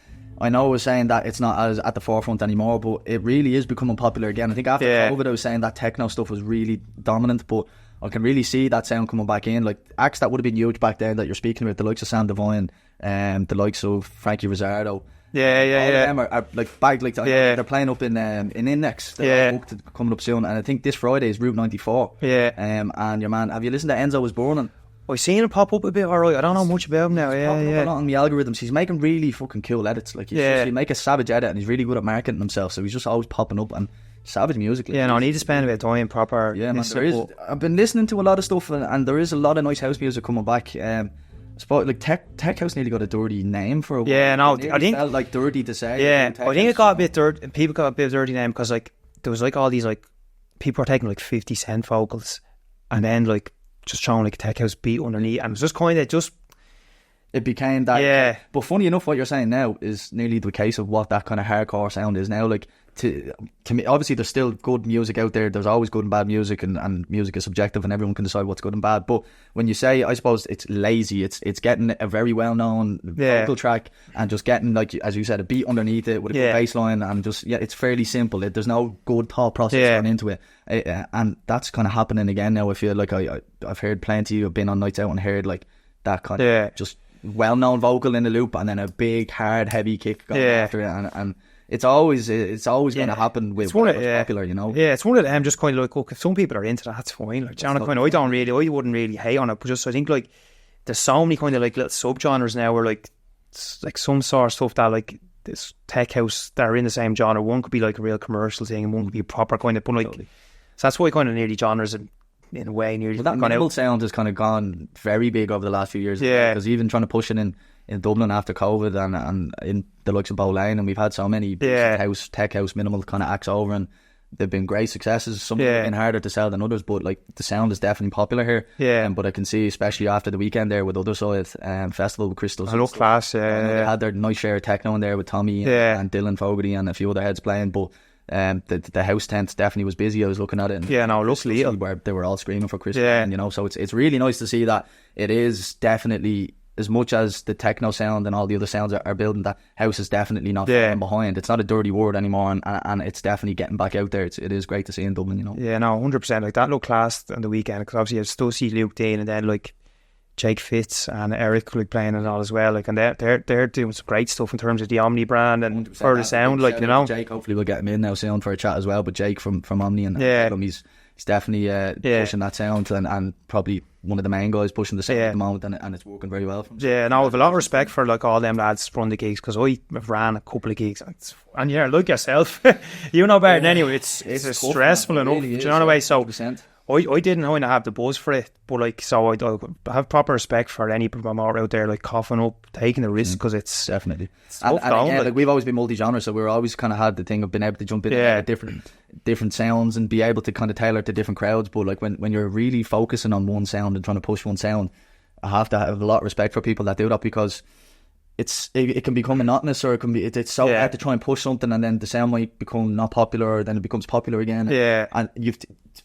I know I was saying that it's not as at the forefront anymore, but it really is becoming popular again. I think after COVID, I was saying that techno stuff was really dominant, but I can really see that sound coming back in. Like acts that would have been huge back then that you're speaking about, the likes of Sam Divine, the likes of Frankie Rizzardo. Them are like back, like they're playing up in Index. They're booked coming up soon, and I think this Friday is Route 94. And your man, have you listened to Enzo Was Burning? I've seen him pop up a bit, alright. I don't know much about him now. A lot on the algorithms. He's making really fucking cool edits. Like, he make a savage edit, and he's really good at marketing himself. So he's just always popping up and savage music. Like, I need to spend a bit of time proper. Yeah, man. I've been listening to a lot of stuff, and there is a lot of nice house music coming back. I suppose like tech house nearly got a dirty name for a while. I think felt like dirty to say. Yeah, I think it got a bit dirty. People got a bit of dirty name because like there was like all these like people were taking like 50 Cent vocals, and then like just throwing like a tech house beat underneath, and it was just kind of it became that. But funny enough, what you're saying now is nearly the case of what that kind of hardcore sound is now. Like to me, obviously there's still good music out there. There's always good and bad music, and music is subjective, and everyone can decide what's good and bad. But when you say, I suppose it's lazy, it's getting a very well known vocal track and just getting, like as you said, a beat underneath it with a good bass line, and just it's fairly simple. There's no good thought process going into it, and that's kind of happening again now. I feel like I've heard plenty. I've been on nights out and heard like that kind of just well-known vocal in the loop, and then a big hard heavy kick going after it, and it's always going to happen with what's popular, you know. It's one of them. Just kind of like, look, if some people are into that, that's fine. Like, I wouldn't really hate on it, but just I think like there's so many kind of like little subgenres now where like some sort of stuff that like this tech house that are in the same genre. One could be like a real commercial thing, and one could be a proper kind of. But like, so that's why kind of nearly genres in a way nearly. Well, that minimal sound has kind of gone very big over the last few years. Yeah, because even trying to push it in Dublin after COVID, and in the likes of Bow Lane, and we've had so many tech house minimal kind of acts over, and they've been great successes. Some have been harder to sell than others, but like the sound is definitely popular here. But I can see, especially after the weekend there with Other Side Festival with Crystals, I look class. They had their nice share of techno in there with Tommy and Dylan Fogarty and a few other heads playing, but the house tent definitely was busy. I was looking at it, and luckily where they were all screaming for Christmas, and you know, so it's really nice to see that it is definitely, as much as the techno sound and all the other sounds are building, that house is definitely not falling behind. It's not a dirty word anymore, and it's definitely getting back out there. It is great to see in Dublin, you know. 100%. Like that looked class on the weekend, because obviously I still see Luke Dean and then like Jake Fitz and Eric like playing and all as well. Like, and they're doing some great stuff in terms of the Omni brand and for the sound. Like, you know, Jake, hopefully we'll get him in now soon for a chat as well. But Jake from Omni, and he's definitely pushing that sound and probably one of the main guys pushing the sound at the moment, and it's working very well for him. Yeah, no, I have a lot of respect for like all them lads run the gigs, because I have ran a couple of gigs, and yeah, like yourself, you know better than anyone. It's stressful enough. Really, do you know the way? So 100%. I didn't know I have the buzz for it, but like, so I have proper respect for any promoter out there like coughing up, taking the risk, because it's definitely. tough going. Yeah, like we've always been multi-genre, so we're always kind of had the thing of being able to jump in different sounds and be able to kind of tailor to different crowds. But like when you're really focusing on one sound and trying to push one sound, I have to have a lot of respect for people that do that, because it can become monotonous, or it's so hard to try and push something, and then the sound might become not popular, or then it becomes popular again. Yeah, and you've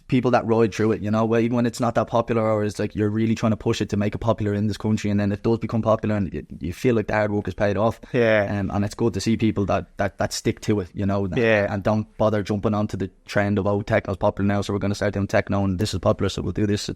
people that ride through it, you know, even when it's not that popular, or it's like you're really trying to push it to make it popular in this country, and then it does become popular, and you feel like the hard work is paid off. And it's good to see people that stick to it, you know, and don't bother jumping onto the trend of techno's popular now, so we're going to start doing techno, and this is popular, so we'll do this.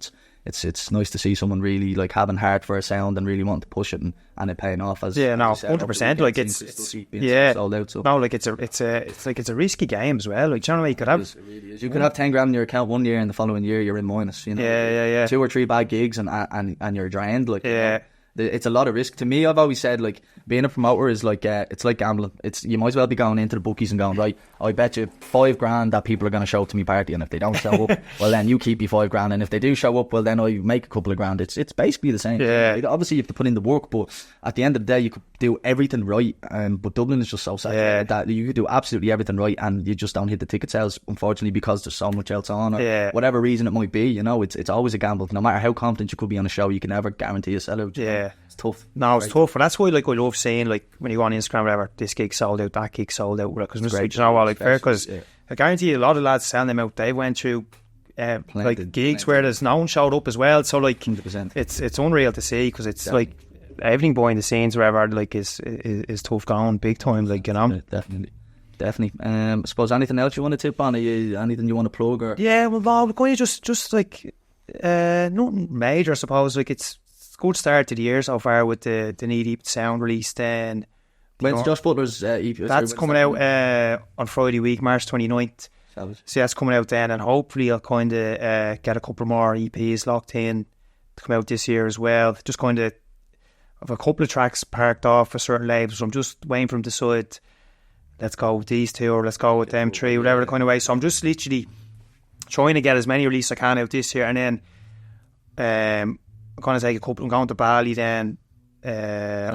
It's nice to see someone really like having heart for a sound and really wanting to push it, and it paying off. 100%. Like it's sold out. So. No, like it's a risky game as well. Like, do you know what you could have? It really is. You could have 10 grand in your account one year, and the following year you're in minus. You know, 2 or 3 bad gigs, and you're drained. Like, you know? It's a lot of risk. To me, I've always said, like, being a promoter is like it's like gambling. You might as well be going into the bookies and going, right, I bet you 5 grand that people are going to show up to me party, and if they don't show up, well then you keep your 5 grand, and if they do show up, well then I make a couple of grand. It's basically the same. Like, obviously you have to put in the work, but at the end of the day you could do everything right, but Dublin is just so sad that you could do absolutely everything right, and you just don't hit the ticket sales, unfortunately, because there's so much else on, or whatever reason it might be. You know, it's always a gamble. No matter how confident you could be on a show, you can never guarantee a sellout. It's tough. No, it's tough, and that's why, like, I love saying, like, when you go on Instagram, whatever, this gig sold out, that gig sold out, because you know what, like, fair, because I guarantee you a lot of lads selling them out, they went through like gigs where there's no one showed up as well, so like 100%. it's unreal to see, because it's like everything behind the scenes, wherever, like, is tough going, big time, like, you know. Definitely. I suppose anything else you want to tip on? Anything you want to plug? Or? Yeah, well, no, we're going to just like nothing major, I suppose. Like, it's a good start to the year so far with the Knee Deep sound release. Then when's Josh Butler's EP? That's coming out on Friday week, March 29th. So that's coming out then, and hopefully I'll kind of get a couple more EPs locked in to come out this year as well. Just kind of have a couple of tracks parked off for certain labels, so I'm just waiting for them to decide, let's go with these 2 or let's go with them 3, whatever the kind of way. So I'm just literally trying to get as many releases as I can out this year, and then I'm going to take a couple. I'm going to Bali then on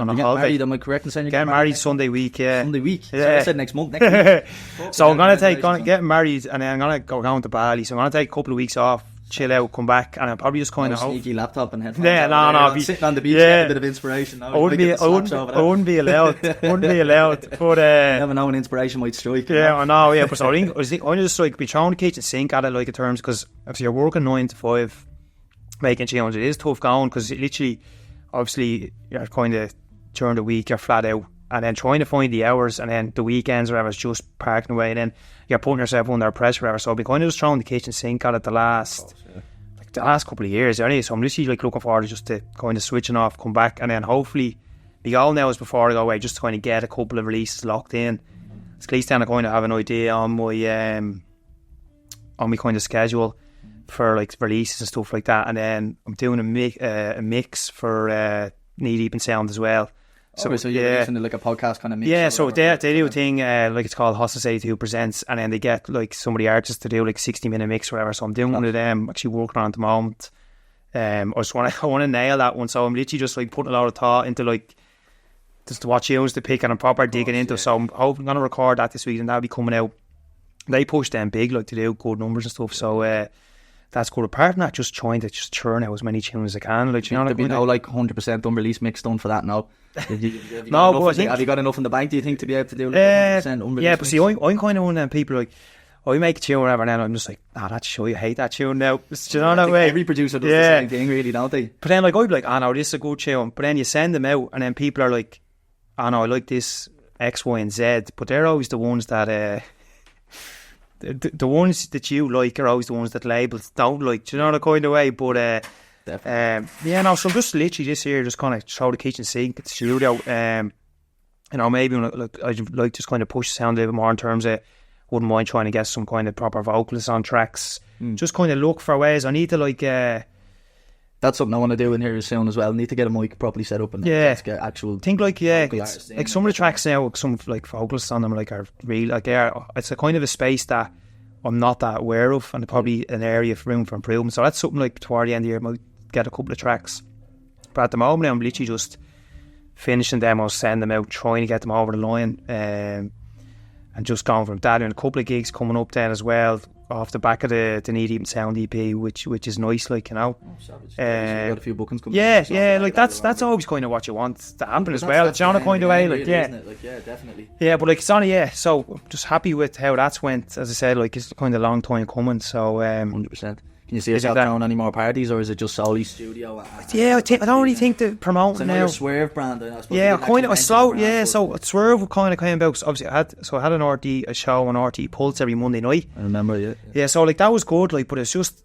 a holiday. Married, am I correct in saying you're getting married Sunday week? Sunday week. Yeah. So I said next month. Next week. So I'm going to get married, and then I'm going to go down to Bali. So I'm going to take a couple of weeks off, chill out, come back, and I'll probably just kind of sneaky laptop and headphones. No, sitting on the beach, getting a bit of inspiration. I wouldn't be allowed. But never know when inspiration might strike. Yeah, I know. Yeah, but so I just like be throwing the kitchen sink at it, like, in terms, because if you're working 9 to 5, making tunes, it is tough going, because literally, obviously, you're kind of during the week you're flat out, and then trying to find the hours, and then the weekends or whatever is just parking away, and then you're putting yourself under pressure or whatever. So I've been kind of just throwing the kitchen sink at it the last couple of years anyway. So I'm literally like looking forward to just to kind of switching off, come back, and then hopefully the goal now is before I go away just to kind of get a couple of releases locked in. At least then I kind of have an idea on my kind of schedule for like releases and stuff like that, and then I'm doing a mix for Knee Deep in Sound as well. So you're using like a podcast kind of mix? Yeah, so they do a thing like it's called Hostel 82 Presents, and then they get like some of the artists to do like 60-minute mix or whatever. So I'm doing one of them, actually working on it at the moment. I want to nail that one, so I'm literally just like putting a lot of thought into like just what tunes to pick, and I'm proper digging into. So I'm hoping I'm going to record that this week, and that'll be coming out. They push them big, like, to do good numbers and stuff. So that's good. Apart from that, just trying to just churn out as many tunes as I can. Like, you know, there'll be no like 100% unreleased mix done for that now. Have you got enough in the bank, do you think, to be able to do like 100% unreleased? Yeah, but see, I'm kind of one of them people, like, I make a tune or whatever, and then I'm just like, that's sure you hate that tune now. Do you know that way? Every producer does the same thing, really, don't they? But then, like, I'd be like, no, this is a good tune. But then you send them out, and then people are like, no, I like this X, Y, and Z. But they're always the ones that the ones that you like are always the ones that labels don't like. Do you know the kind of way? But so I'm just literally this year just kind of throw the kitchen sink at the studio. Maybe I'd like just kind of push the sound a little bit more in terms of, wouldn't mind trying to get some kind of proper vocalists on tracks. just kind of look for ways. I need to like. That's something I want to do in here soon as well. I need to get a mic properly set up and get actual. Think like it's like some of the tracks now, some like vocalists on them like are real like it's a kind of a space that I'm not that aware of, and probably an area of room for improvement. So that's something like toward the end of the year, I might get a couple of tracks. But at the moment, I'm literally just finishing demos, sending them out, trying to get them over the line, and just going from that. And a couple of gigs coming up then as well, off the back of the Need Even Sound EP, which is nice, like, you know. You've got a few bookings coming. Yeah, like that's always kind of what you want to happen as well. It's on a kind of way, like, definitely. Yeah, but like it's on, so I'm just happy with how that's went. As I said, like it's kind of a long time coming. So 100%. Can you see yourself throwing any more parties, or is it just solely studio? I don't really think the promoting now. Swerve brand. I slow. Yeah, so Swerve kind of came about. Obviously, I had an a show on RT Pulse every Monday night. I remember, yeah. So like that was good, like, but it just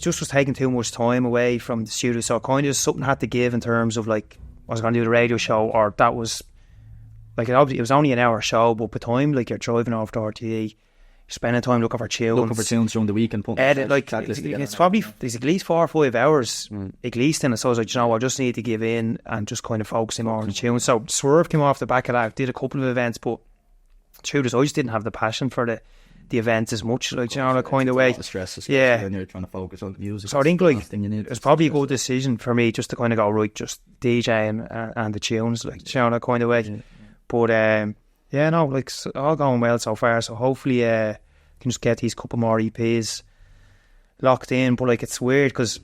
was taking too much time away from the studio. So kind of something had to give in terms of like I was going to do the radio show, or that was like it was only an hour show, but by the time like you're driving off to RTE. Spending time looking for tunes during the week and putting edit like it's probably there's at least 4 or 5 hours at least in it. So I was like, I just need to give in and just kind of focus more on the tunes. So Swerve came off the back of that, did a couple of events, but truth is I just didn't have the passion for the events as much, like, in a kind of way. The stress, when you're trying to focus on the music. So I think like it's probably a good decision for me just to kind of go right, just DJing and the tunes, like, in a kind of way. But like it's all going well so far. So hopefully, can just get these couple more EPs locked in. But like it's weird because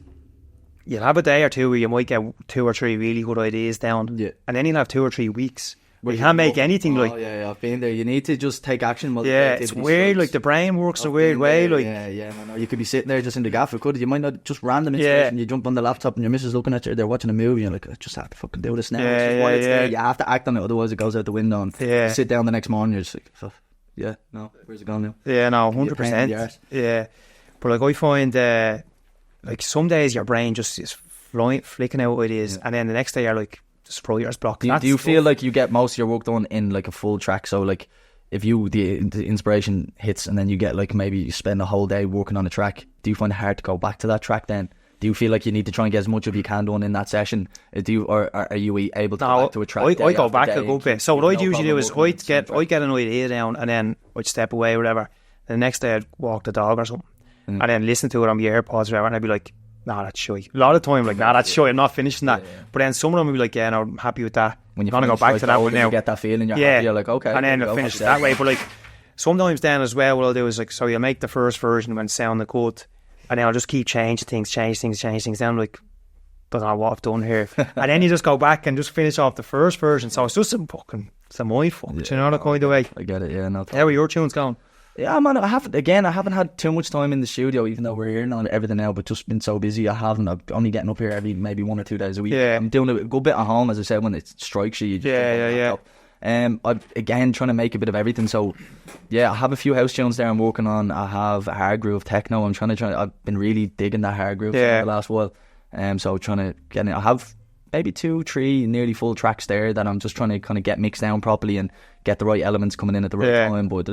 you'll have a day or two where you might get 2 or 3 really good ideas down, and then you'll have 2 or 3 weeks where you can't make anything. I've been there. You need to just take action. It's weird. Like the brain works a weird way. Like you could be sitting there just in the gaff. You might not just random inspiration. You jump on the laptop and your missus looking at you. They're watching a movie. And you're like, I just have to fucking do this now. It's there. You have to act on it, otherwise it goes out the window. And you sit down the next morning. You're just like, where's it gone now? 100%. Yeah, but like I find, like some days your brain just is flicking out ideas, and then the next day you're like, writer's block. Do you feel like you get most of your work done in like a full track? So like if the inspiration hits and then you get like maybe you spend a whole day working on a track, do you find it hard to go back to that track then? Do you feel like you need to try and get as much of you can done in that session? Or are you able to go back to a track? I go back a good bit. So what I'd usually do is I'd get an idea down and then I'd step away or whatever. And the next day I'd walk the dog or something and then listen to it on my AirPods or whatever, and I'd be like, nah, that's shy. A lot of time, like, nah, that's shy, I'm not finishing that. But then some of them would be like, yeah, no, I'm happy with that. When you're going to go back to that one now. You get that feeling, you're happy, you're like, okay. And then I'll finish it that way. But like, sometimes then as well, what I'll do is like, so you'll make the first version when it sounded good, and then I'll just keep change things. Then I'm like, don't know what I've done here. And then you just go back and just finish off the first version. So it's just it's a mindful, you know, that kind of way. I get it, yeah. No, how are your tunes going? Yeah, man, I haven't had too much time in the studio, even though we're here and everything now, but just been so busy. I'm only getting up here every maybe 1 or 2 days a week. Yeah. I'm doing a good bit at home, as I said, when it strikes you. I'm again trying to make a bit of everything. So yeah, I have a few house tunes there I'm working on. I have a hard groove techno. I've been really digging that hard groove for the last while. So trying to get in. I have maybe 2, 3 nearly full tracks there that I'm just trying to kind of get mixed down properly and get the right elements coming in at the right time. But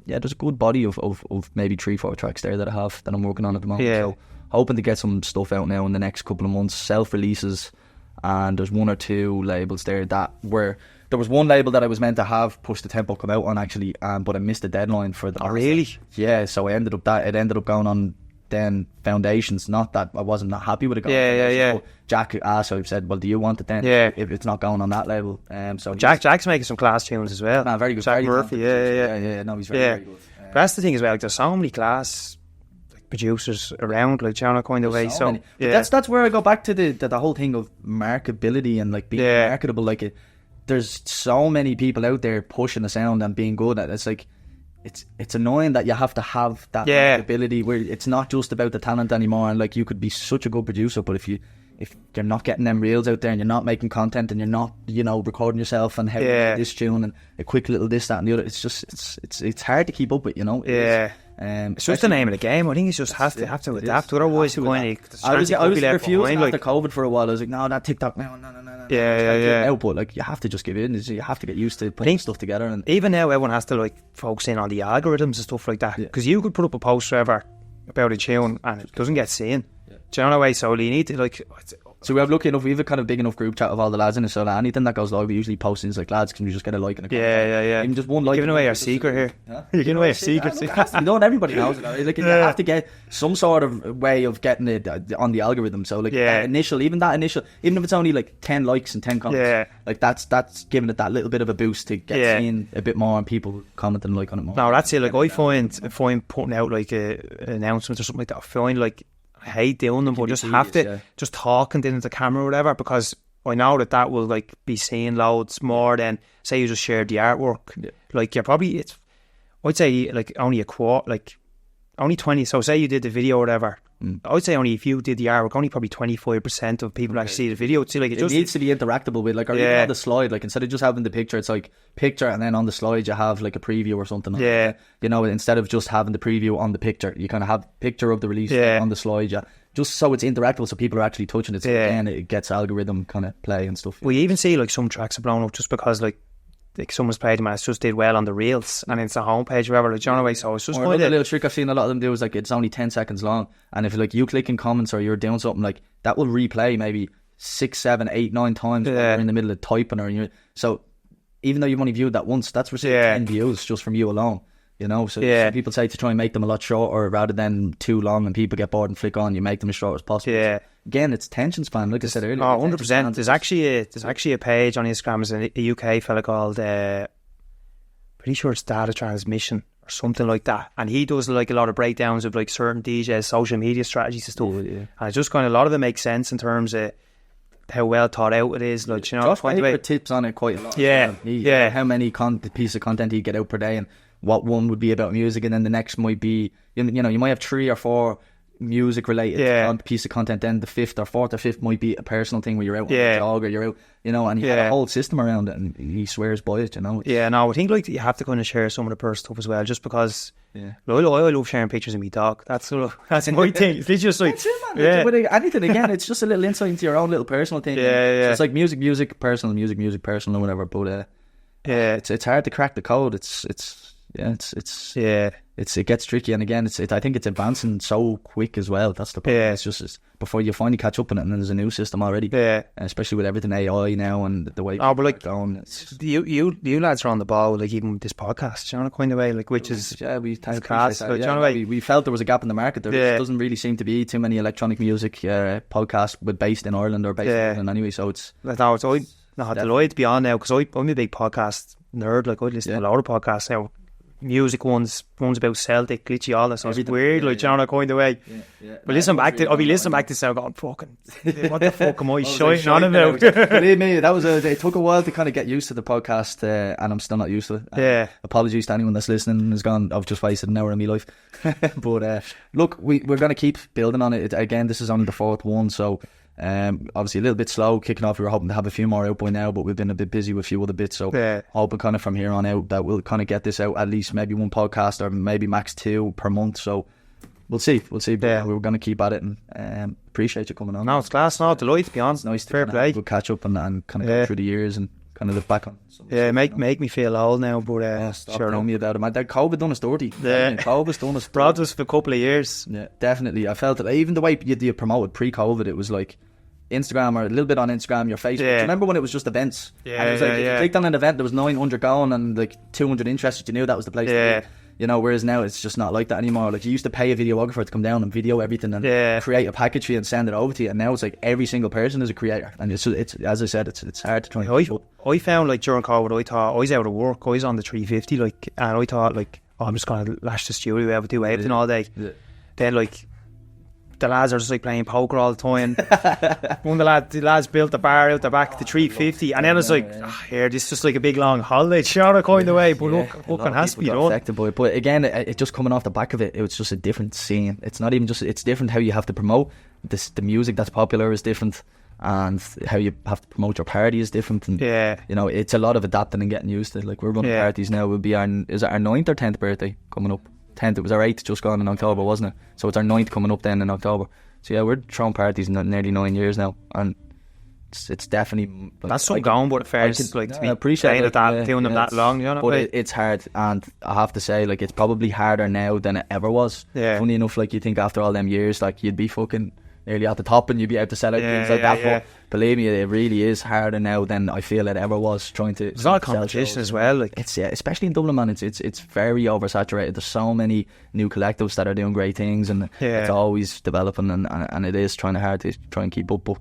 there's a good body of maybe 3, 4 tracks there that I'm working on at the moment. So hoping to get some stuff out now in the next couple of months, self-releases, and there's 1 or 2 labels there that were. There was one label that I was meant to have Push the Tempo come out on actually, but I missed the deadline for the. Oh really? Yeah, so it ended up going on then Foundations. Not that I wasn't not happy with it. Yeah. Jack asked, so I said, well, do you want it then? Yeah. If it's not going on that label, so Jack's making some class tunes as well. Man, very good. Jack Murphy. Yeah. No, he's very good. But that's the thing as well. Like, there's so many class producers around, like, you know, kind of way. So that's where I go back to the whole thing of marketability and like being marketable. Like there's so many people out there pushing the sound and being good at it. It's like it's annoying that you have to have that ability where it's not just about the talent anymore. And like you could be such a good producer, but if you're not getting them reels out there and you're not making content and you're not, you know, recording yourself and having this tune and a quick little this, that and the other, it's just it's hard to keep up with, you know. It's just the name of the game. I think it's just have to adapt. Otherwise, you're going to. I was refused after COVID for a while. I was like, no, that TikTok, no. Out, but like you have to just give in. You have to get used to putting stuff together. And even now, everyone has to like focus in on the algorithms and stuff like that. Because you could put up a post forever, about a tune and it doesn't get seen. Do you know the way? So you need to like. So we have lucky enough. We have a kind of big enough group chat of all the lads in it. So that anything that goes live, we usually post things like, lads, can we just get a like and a comment? Yeah. Even just one like. You're giving away our secret here. Huh? You're giving away a secret. You know, everybody knows it. Like you have to get some sort of way of getting it on the algorithm. So like even if it's only like 10 likes and 10 comments, like that's giving it that little bit of a boost to get seen a bit more and people comment and like on it more. No, that's it. Like I find putting out like announcements or something like that. I find like. I hate doing them, but just have to just talking into the camera or whatever, because I know that will like be seen loads more than say you just shared the artwork. Like you're probably I'd say like only a quarter, like only 20. So say you did the video or whatever. I would say only if you did the artwork, only probably 25% of people actually see the video. See, like it needs to be interactable with, like, or even on the slide, like instead of just having the picture, it's like picture and then on the slide you have like a preview or something. You know, instead of just having the preview on the picture, you kind of have picture of the release on the slide. Just so it's interactable, so people are actually touching it. So again, it gets algorithm kind of play and stuff. We even see like some tracks are blown up just because like someone's played them and it's just did well on the reels and it's a homepage or whatever, like, John away. So it's just a little trick I've seen a lot of them do is like it's only 10 seconds long, and if like you click in comments or you're doing something, like that will replay maybe 6, 7, 8, 9 times while you're in the middle of typing, or so even though you've only viewed that once, that's received 10 views just from you alone. You know, so some people say to try and make them a lot shorter rather than too long and people get bored and flick on, you make them as short as possible. Again, it's attention span, like I said earlier. 100%. There's actually a page on Instagram. There's a UK fella called pretty sure it's Data Transmission or something like that, and he does like a lot of breakdowns of like certain DJs' social media strategies and stuff. And it's just kind of a lot of them make sense in terms of how well thought out it is. Like, you know, Josh Baker tips on it quite a lot. How many piece of content he'd get out per day, and what one would be about music, and then the next might be, you know, you might have 3 or 4 music related piece of content, then the 5th or 4th or 5th might be a personal thing where you're out on a dog or you're out, you know, and he had a whole system around it, and he swears by it, you know. I think like you have to kind of share some of the personal stuff as well, just because I love sharing pictures of me dog. That's my thing. It's just like with anything, again, it's just a little insight into your own little personal thing. So it's like music, personal, music, personal, or whatever. But it's hard to crack the code. It gets tricky, and again, I think it's advancing so quick as well. That's the problem. It's just before you finally catch up on it, and then there's a new system already. Especially with everything AI now and the way but like going. You lads are on the ball, like even with this podcast, you know, kind of way, like, which is we class. We felt there was a gap in the market. There doesn't really seem to be too many electronic music podcasts based in Ireland or based in Ireland anyway. So it's delighted to be on now, because I'm a big podcast nerd. Like I listen to a lot of podcasts now. Music one's about Celtic, glitchy, all that, so it's weird, like, you know, that kind of way. But I'll be listening back to this now going, fucking, what the fuck am I shouting on about? Believe me, it took a while to kind of get used to the podcast, and I'm still not used to it. Apologies to anyone that's listening and has gone, I've just wasted an hour of my life. But look, we're going to keep building on it. Again, this is only the 4th one, so obviously a little bit slow kicking off. We were hoping to have a few more out by now, but we've been a bit busy with a few other bits, so hoping kind of from here on out that we'll kind of get this out at least maybe 1 podcast or maybe max 2 per month. So we'll see but we're going to keep at it, and appreciate you coming on. No, it's class. No, delight, to be honest. Nice to fair play. We'll catch up and kind of go through the years and kind of look back on make me feel old now, but sure, know me about it, man. COVID done us dirty. COVID's done us brought us for a couple of years. Definitely. I felt it, even the way you promoted pre-COVID, it was like Instagram, or a little bit on Instagram, your Facebook. Do you remember when it was just events? And it was like, if you clicked on an event, there was 900 going and like 200 interested, you knew that was the place to be. You know, whereas now it's just not like that anymore. Like, you used to pay a videographer to come down and video everything and create a package for you and send it over to you, and now it's like every single person is a creator, and it's as I said, it's hard to try and I found, like, during COVID, I thought I was out of work, I was on the 350, like, and I thought, like, I'm just going to lash the studio out, do everything all day. Then, like, the lads are just like playing poker all the time. One of the lads built a bar out the back, the 350, and then it's like, here, this is just like a big long holiday, sure, kind of way. But look, what has to be done. Affected by it. But again, it just coming off the back of it, it's just a different scene. It's not even just, it's different how you have to promote this. The music that's popular is different, and how you have to promote your party is different. And you know, it's a lot of adapting and getting used to. Like, we're running parties now. Will be is it our 9th or 10th birthday coming up? 10th, it was our 8th just gone in October, wasn't it? So it's our 9th coming up then in October. So yeah, we're throwing parties in nearly 9 years now, and it's definitely that's some going, but affairs like to be appreciate playing that, doing them that long, you know. But it's hard, and I have to say, like, it's probably harder now than it ever was. Yeah. Funny enough, like, you think after all them years, like, you'd be fucking nearly at the top and you'd be able to sell out things like that. But believe me, it really is harder now than I feel it ever was trying to. There's a lot of competition as well. Like, it's especially in Dublin, man. It's very oversaturated. There's so many new collectives that are doing great things, and it's always developing, and it is trying hard to try and keep up. But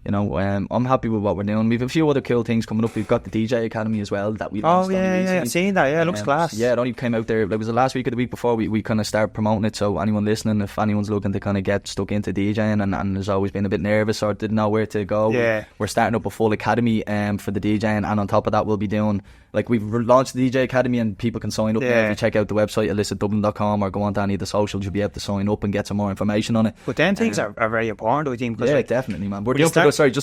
you know, I'm happy with what we're doing. We've a few other cool things coming up. We've got the DJ Academy as well that we launched. I've seen that. Yeah, it looks class. Yeah, it only came out there. It was the last week or the week before we kind of started promoting it. So anyone listening, if anyone's looking to kind of get stuck into DJing and has always been a bit nervous or didn't know where to go, we're starting up a full academy for the DJing, and on top of that, we'll be doing, like, we've launched the DJ Academy and people can sign up there. If you check out the website illicitdublin.com or go on to any of the socials, you'll be able to sign up and get some more information on it. But then things are very important, I think. Yeah, like, definitely, man. We're just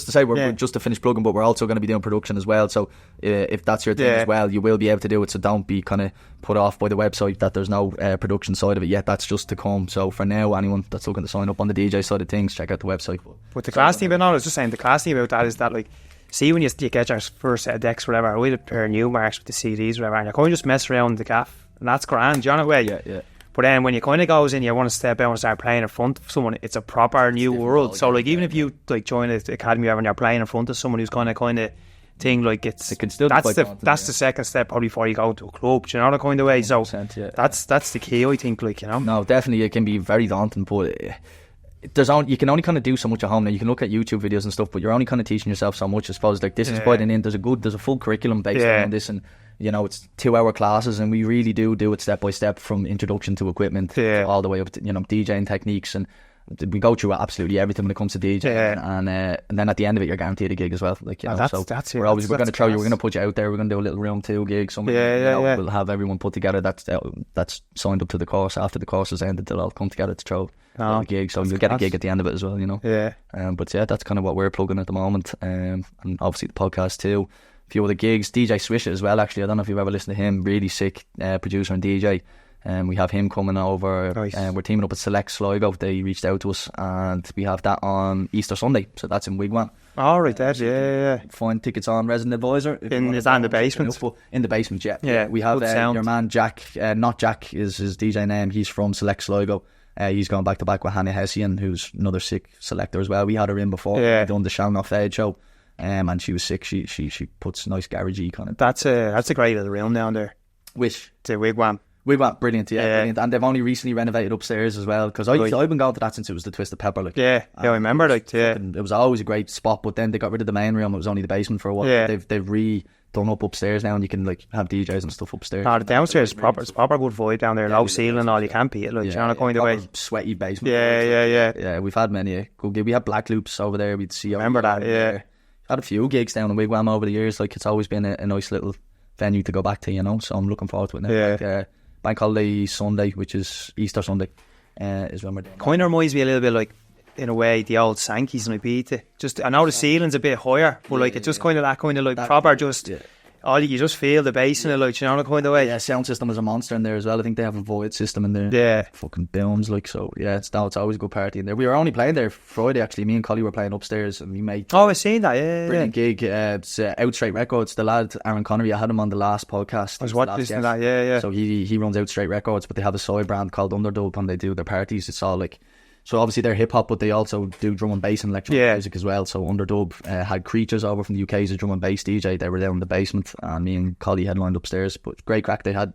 to say, we're just to finish plugging, but we're also going to be doing production as well. So if that's your thing as well, you will be able to do it. So don't be kind of put off by the website that there's no production side of it yet. That's just to come. So for now, anyone that's looking to sign up on the DJ side of things, check out the website. But the class thing about, I was just saying, the class thing about that is that, like, see, when you get your first set of decks or whatever, we had a pair of new marks with the CDs or whatever, and you kind of just mess around the gaff, and that's grand, you know what I mean? Yeah. But then when you kind of goes in, you want to step out and start playing in front of someone, it's a proper new world. So, like, even if you, like, join the academy and you're playing in front of someone who's kind of thing, like, it can still that's the second step probably before you go to a club, do you know, the kind of way. So that's the key, I think, like, you know. No, definitely, it can be very daunting, but you can only kind of do so much at home now. You can look at YouTube videos and stuff, but you're only kind of teaching yourself so much, I suppose. Like, this is biting in. There's a full curriculum based on this, and you know, it's 2-hour classes, and we really do it step by step from introduction to equipment all the way up to, you know, DJing techniques, and we go through absolutely everything when it comes to DJing, and then at the end of it, you're guaranteed a gig as well. Like, you know, we're going to throw you. We're going to put you out there. We're going to do a little room 2 gig. We'll have everyone put together that's signed up to the course. After the course is ended, they'll all come together to throw a gig. So you'll get a gig at the end of it as well. You know. But that's kind of what we're plugging at the moment, and obviously the podcast too. A few other gigs. DJ Swish as well. Actually, I don't know if you've ever listened to him. Really sick producer and DJ. We have him coming over. Nice. We're teaming up with Select Sligo. They reached out to us, and we have that on Easter Sunday. So that's in Wigwam. All right, yeah. Find tickets on Resident Advisor. Is that in the basement? In the basement, yeah. We have your man Jack. Not Jack is his DJ name. He's from Select Sligo. He's gone back to back with Hannah Hessian, who's another sick selector as well. We had her in before. We done the Shall Not Fade show. And she was sick. She puts nice garagey kind of. That's a great little room down there. Which? The Wigwam. Wigwam, brilliant, brilliant. And they've only recently renovated upstairs as well, because I've been going to that since it was the Twisted Pepper. Like, I remember. Like, it was always a great spot, but then they got rid of the main room. It was only the basement for a while. They've redone up upstairs now, and you can, like, have DJs and stuff upstairs. The downstairs is proper. It's proper good vibe down there. Low ceiling and all. You can't beat it. Like, you know, kind of way. Sweaty basement. Yeah. We've had many good gigs. We had Black Loops over there. We'd see. Remember that? Yeah. Had a few gigs down in Wigwam over the years. Like, it's always been a nice little venue to go back to, you know. So I'm looking forward to it now. Like, Bank Holiday Sunday, which is Easter Sunday, is when we're doing. Kind of reminds me a little bit, like, in a way, the old Sankeys in Ibiza. Just, I know the ceiling's a bit higher, but like, it's just kind of that kind of like proper, just all you just feel the bass in it, like, you know, the kind of way. Yeah, sound system is a monster in there as well. I think they have a void system in there. Yeah, fucking booms, like, so. Yeah, it's always a good party in there. We were only playing there Friday, actually. Me and Collie were playing upstairs, and we made. Oh, I seen that. Brilliant gig. It's Out Straight Records. The lad Aaron Connery, I had him on the last podcast. I was watching that. Yeah. So he runs Out Straight Records, but they have a side brand called Underdub, and they do their parties. It's all like. So obviously they're hip hop, but they also do drum and bass and electronic music as well. So Underdub had Creatures over from the UK as a drum and bass DJ. They were down in the basement, and me and Collie headlined upstairs. But great crack. They had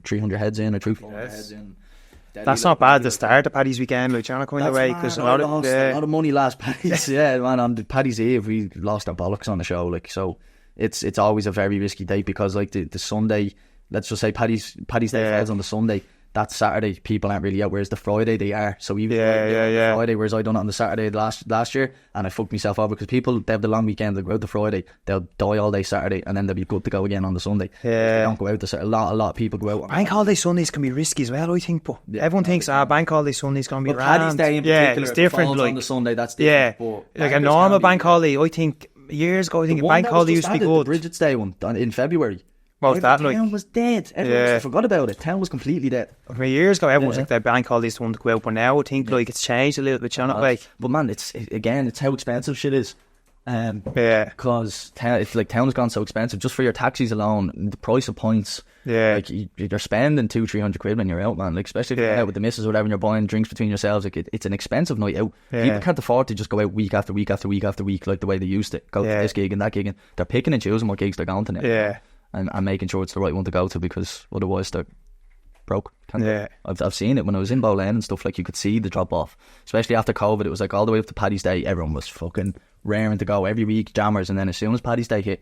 300 heads in or 300 heads in. That's not bad to start the Paddy's weekend, like, John, kind of way, because a lot of money last Paddy's. Yeah, man, on the Paddy's Eve we lost our bollocks on the show, like, so it's always a very risky date, because like the Sunday, let's just say Paddy's Day falls on the Sunday. That Saturday people aren't really out, whereas the Friday they are. So even Friday, whereas I done it on the Saturday last year, and I fucked myself over, because people, they have the long weekend, they go out the Friday, they'll die all day Saturday, and then they'll be good to go again on the Sunday. They don't go out the Saturday. A lot of people go out. Bank holiday Sundays can be risky as well, I think, but everyone thinks bank holiday Sunday's gonna be Paddy's Day in particular, it's different, like, on the Sunday, that's different. But like a normal bank holiday, I think years ago, I think bank holiday used to be good. The Bridget's Day one in February. Well, that, like, town was dead. Everyone forgot about it. Town was completely dead. I mean, years ago, everyone was like, their bank holidays the one to go out, but now I think like it's changed a little bit. You know, like, but man, it's how expensive shit is. Because it's like town's gone so expensive just for your taxis alone. The price of points, like you're spending 200-300 quid when you're out, man. Like especially if you're out with the missus or whatever, and you're buying drinks between yourselves. Like it's an expensive night out. People can't afford to just go out week after week after week after week like the way they used to go to this gig and that gig. And they're picking and choosing what gigs they're going to now. And making sure it's the right one to go to, because otherwise they're broke. I've seen it when I was in Boleyn and stuff. Like you could see the drop off, especially after COVID. It was like all the way up to Paddy's Day, everyone was fucking raring to go every week, jammers. And then as soon as Paddy's Day hit,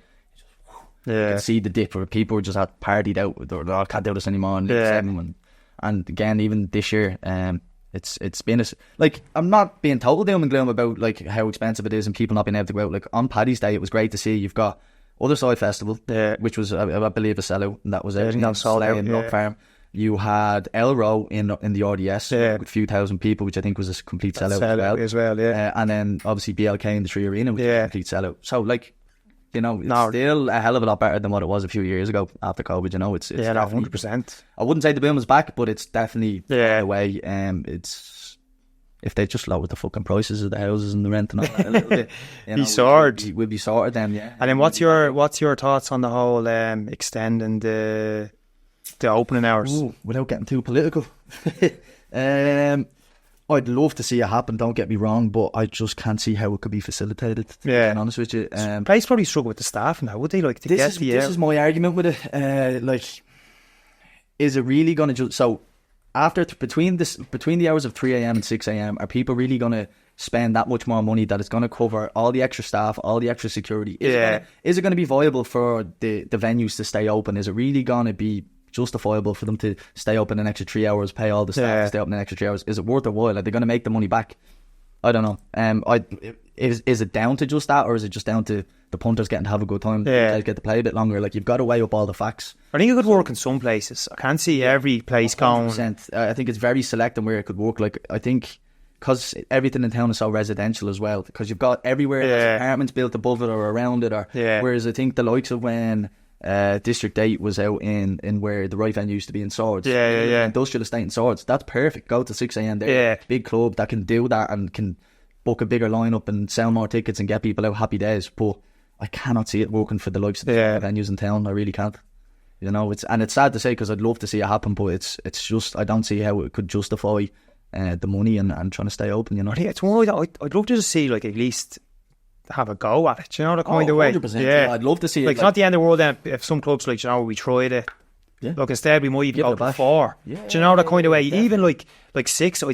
you could see the dip where people were just partied out. I can't do this anymore. And again, even this year, it's been like, I'm not being total doom and gloom about like how expensive it is and people not being able to go out. Like on Paddy's Day, it was great to see. You've got Other Side Festival, which was I believe a sellout, and that was it. That was sold out in Rock Farm. You had Elro in the RDS with a few thousand people, which I think was a complete sellout as well. And then obviously BLK in the Tree Arena, which was a complete sellout. So like, you know, it's still a hell of a lot better than what it was a few years ago after COVID. You know, it's 100%. I wouldn't say the boom is back, but it's definitely away. It's if they just lowered the fucking prices of the houses and the rent and all that a little bit, you know, we'd be sorted then. And then what's your thoughts on the whole extending the opening hours? Ooh, without getting too political, I'd love to see it happen, don't get me wrong, but I just can't see how it could be facilitated, to be honest with you. Place probably struggle with the staff now, would they? Like, this is my argument with it. Like, is it really going to just... So, after between the hours of 3 a.m. and 6 a.m, are people really going to spend that much more money that it's going to cover all the extra staff, all the extra security? Is it going to be viable for the venues to stay open? Is it really going to be justifiable for them to stay open an extra 3 hours, pay all the staff to stay open an extra 3 hours? Is it worth their while? Are they going to make the money back? I don't know. Is it down to just that, or is it just down to the punters getting to have a good time? They get to play a bit longer. Like, you've got to weigh up all the facts. I think it could work in some places. I can't see every place going. I think it's very selective where it could work. Like, I think because everything in town is so residential as well, because you've got everywhere there's apartments built above it or around it, or whereas I think the likes of when District 8 was out in where the right venue used to be in Swords, Industrial Estate in Swords, that's perfect. Go to 6 a.m. there, big club that can do that and can book a bigger lineup and sell more tickets and get people out happy days. But I cannot see it working for the likes of the venues in town. I really can't. You know, it's sad to say, because I'd love to see it happen, but it's just, I don't see how it could justify the money and trying to stay open. You know, it's one I'd love to just see, like, at least have a go at it, you know, the kind of way. 100%. I'd love to see it. Like, it's not the end of the world then if some clubs, like, you know, we tried it. Look, instead we might even go to 4. Do you know, the kind of way? Even like 6,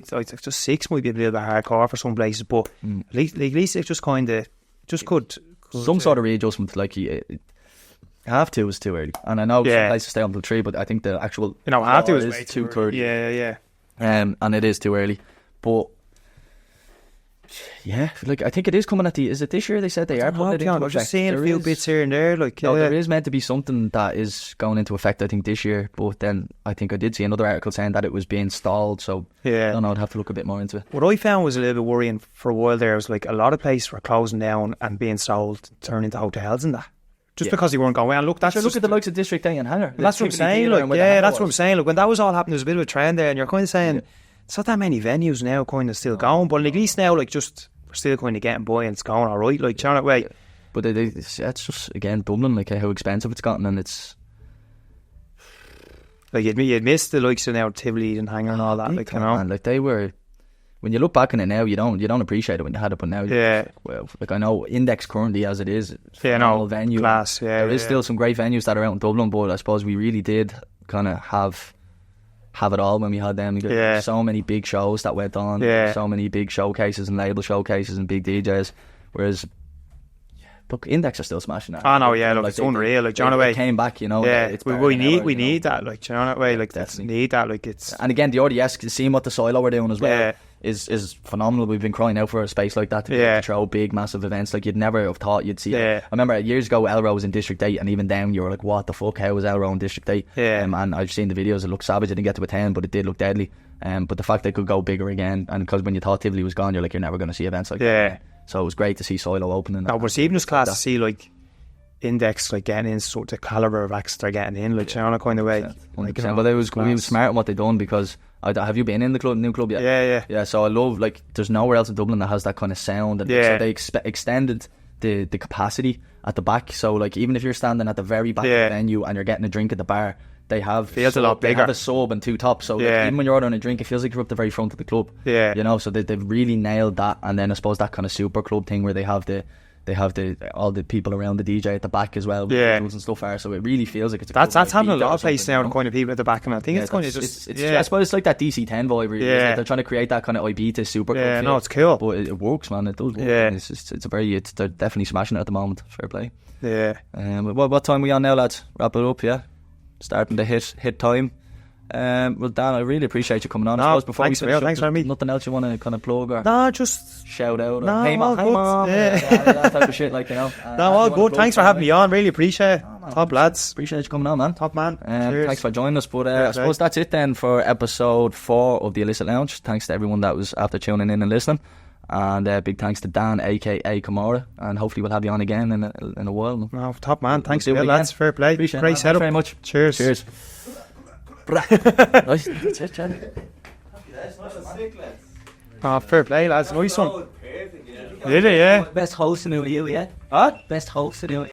just 6 might be a little bit hardcore for some places, but at least it just kind of could some sort of readjustment. Like, half 2 is too early, and I know some places stay until 3, but I think the actual half 2 is way too early. And it is too early, but like, I think it is coming is it this year? They said they are putting it into effect. I'm just seeing a few bits here and there. Like, there is meant to be something that is going into effect, I think, this year. But then I think I did see another article saying that it was being stalled. So I don't know. I'd have to look a bit more into it. What I found was a little bit worrying for a while there was, like, a lot of places were closing down and being sold, turning into hotels and that. Just because they weren't going well. Look, look at the likes of District 8 and Hangar. That's what I'm saying. Like, that's what I'm saying. Like, when that was all happening, there was a bit of a trend there, and you're kind of saying it's not that many venues now kind of still going, but at least now, like, just we're still kind of getting by and it's going all right, like, China way. But it's just, again, Dublin, like, how expensive it's gotten, and it's like you'd miss the likes of now Tivoli and Hangar and all that, like, you know, man, like, they were. When you look back on it now, you don't appreciate it when you had it, but now, well, like, I know Index currently as it is, venue class, there is still some great venues that are out in Dublin, but I suppose we really did kind of have it all when we had them. So many big shows that went on, so many big showcases and label showcases and big DJs, whereas look, Index are still smashing that. I know, look, like, it's unreal, like, John Away came back, you know. We need that, like, John Away, like, definitely need that, like, it's. And again, the RDS, seeing what the Silo were doing as well is phenomenal. We've been crying out for a space like that to throw big massive events. Like, you'd never have thought you'd see it. I remember years ago Elro was in District 8, and even then you were like, what the fuck, how was Elro in District 8? And I've seen the videos, it looked savage. It didn't get to attend, but it did look deadly. But the fact they could go bigger again, and because when you thought Tivoli was gone, you're like, you're never going to see events like that. So it was great to see Silo opening. No, but it's even just class to see, like, Index, like, getting in sort of calibre of acts they're getting in, like, you know, kind of way. 100%. Well, they was smart in what they done, because have you been in the new club yet? Yeah. So I love, like, there's nowhere else in Dublin that has that kind of sound, and so they extended the capacity at the back. So like even if you're standing at the very back of the venue and you're getting a drink at the bar, they have feels a lot bigger. They have a sub and 2 tops. So like, even when you're ordering a drink, it feels like you're up the very front of the club. Yeah, you know. So they've really nailed that. And then I suppose that kind of super club thing where they have all the people around the DJ at the back as well. Yeah, and stuff are. So it really feels like it's that's happening a lot of places now. The kind of people at the back, and I think it's going to just. I suppose it's like that DC10 vibe. Really. Like they're trying to create that kind of Ibiza super. Yeah, no, it's cool. But it works, man. It does work. Yeah, they're definitely smashing it at the moment. Fair play. Yeah. What time are we on now, lads? Wrap it up. Yeah, starting to hit time. Well, Dan, I really appreciate you coming on. No, thanks for having me. Nothing else you want to kind of plug or? No, just shout out. No, hey mom, that type of shit, like, you know. No, all good. Thanks for having me on. Really appreciate it. Top lads. Appreciate you coming on, man. Top man. Thanks for joining us. But I suppose that's it then for episode 4 of the Illicit Lounge. Thanks to everyone that was after tuning in and listening. And big thanks to Dan, aka Kamorah, and hopefully we'll have you on again in a while. No, top man. Thanks for it, lads. Fair play. Appreciate Great setup. Thanks very much. Cheers. Nice. That's it, Jen. Fair play, lads. Nice one. Did it, yeah? Best host in the you, yeah? What? Best host in the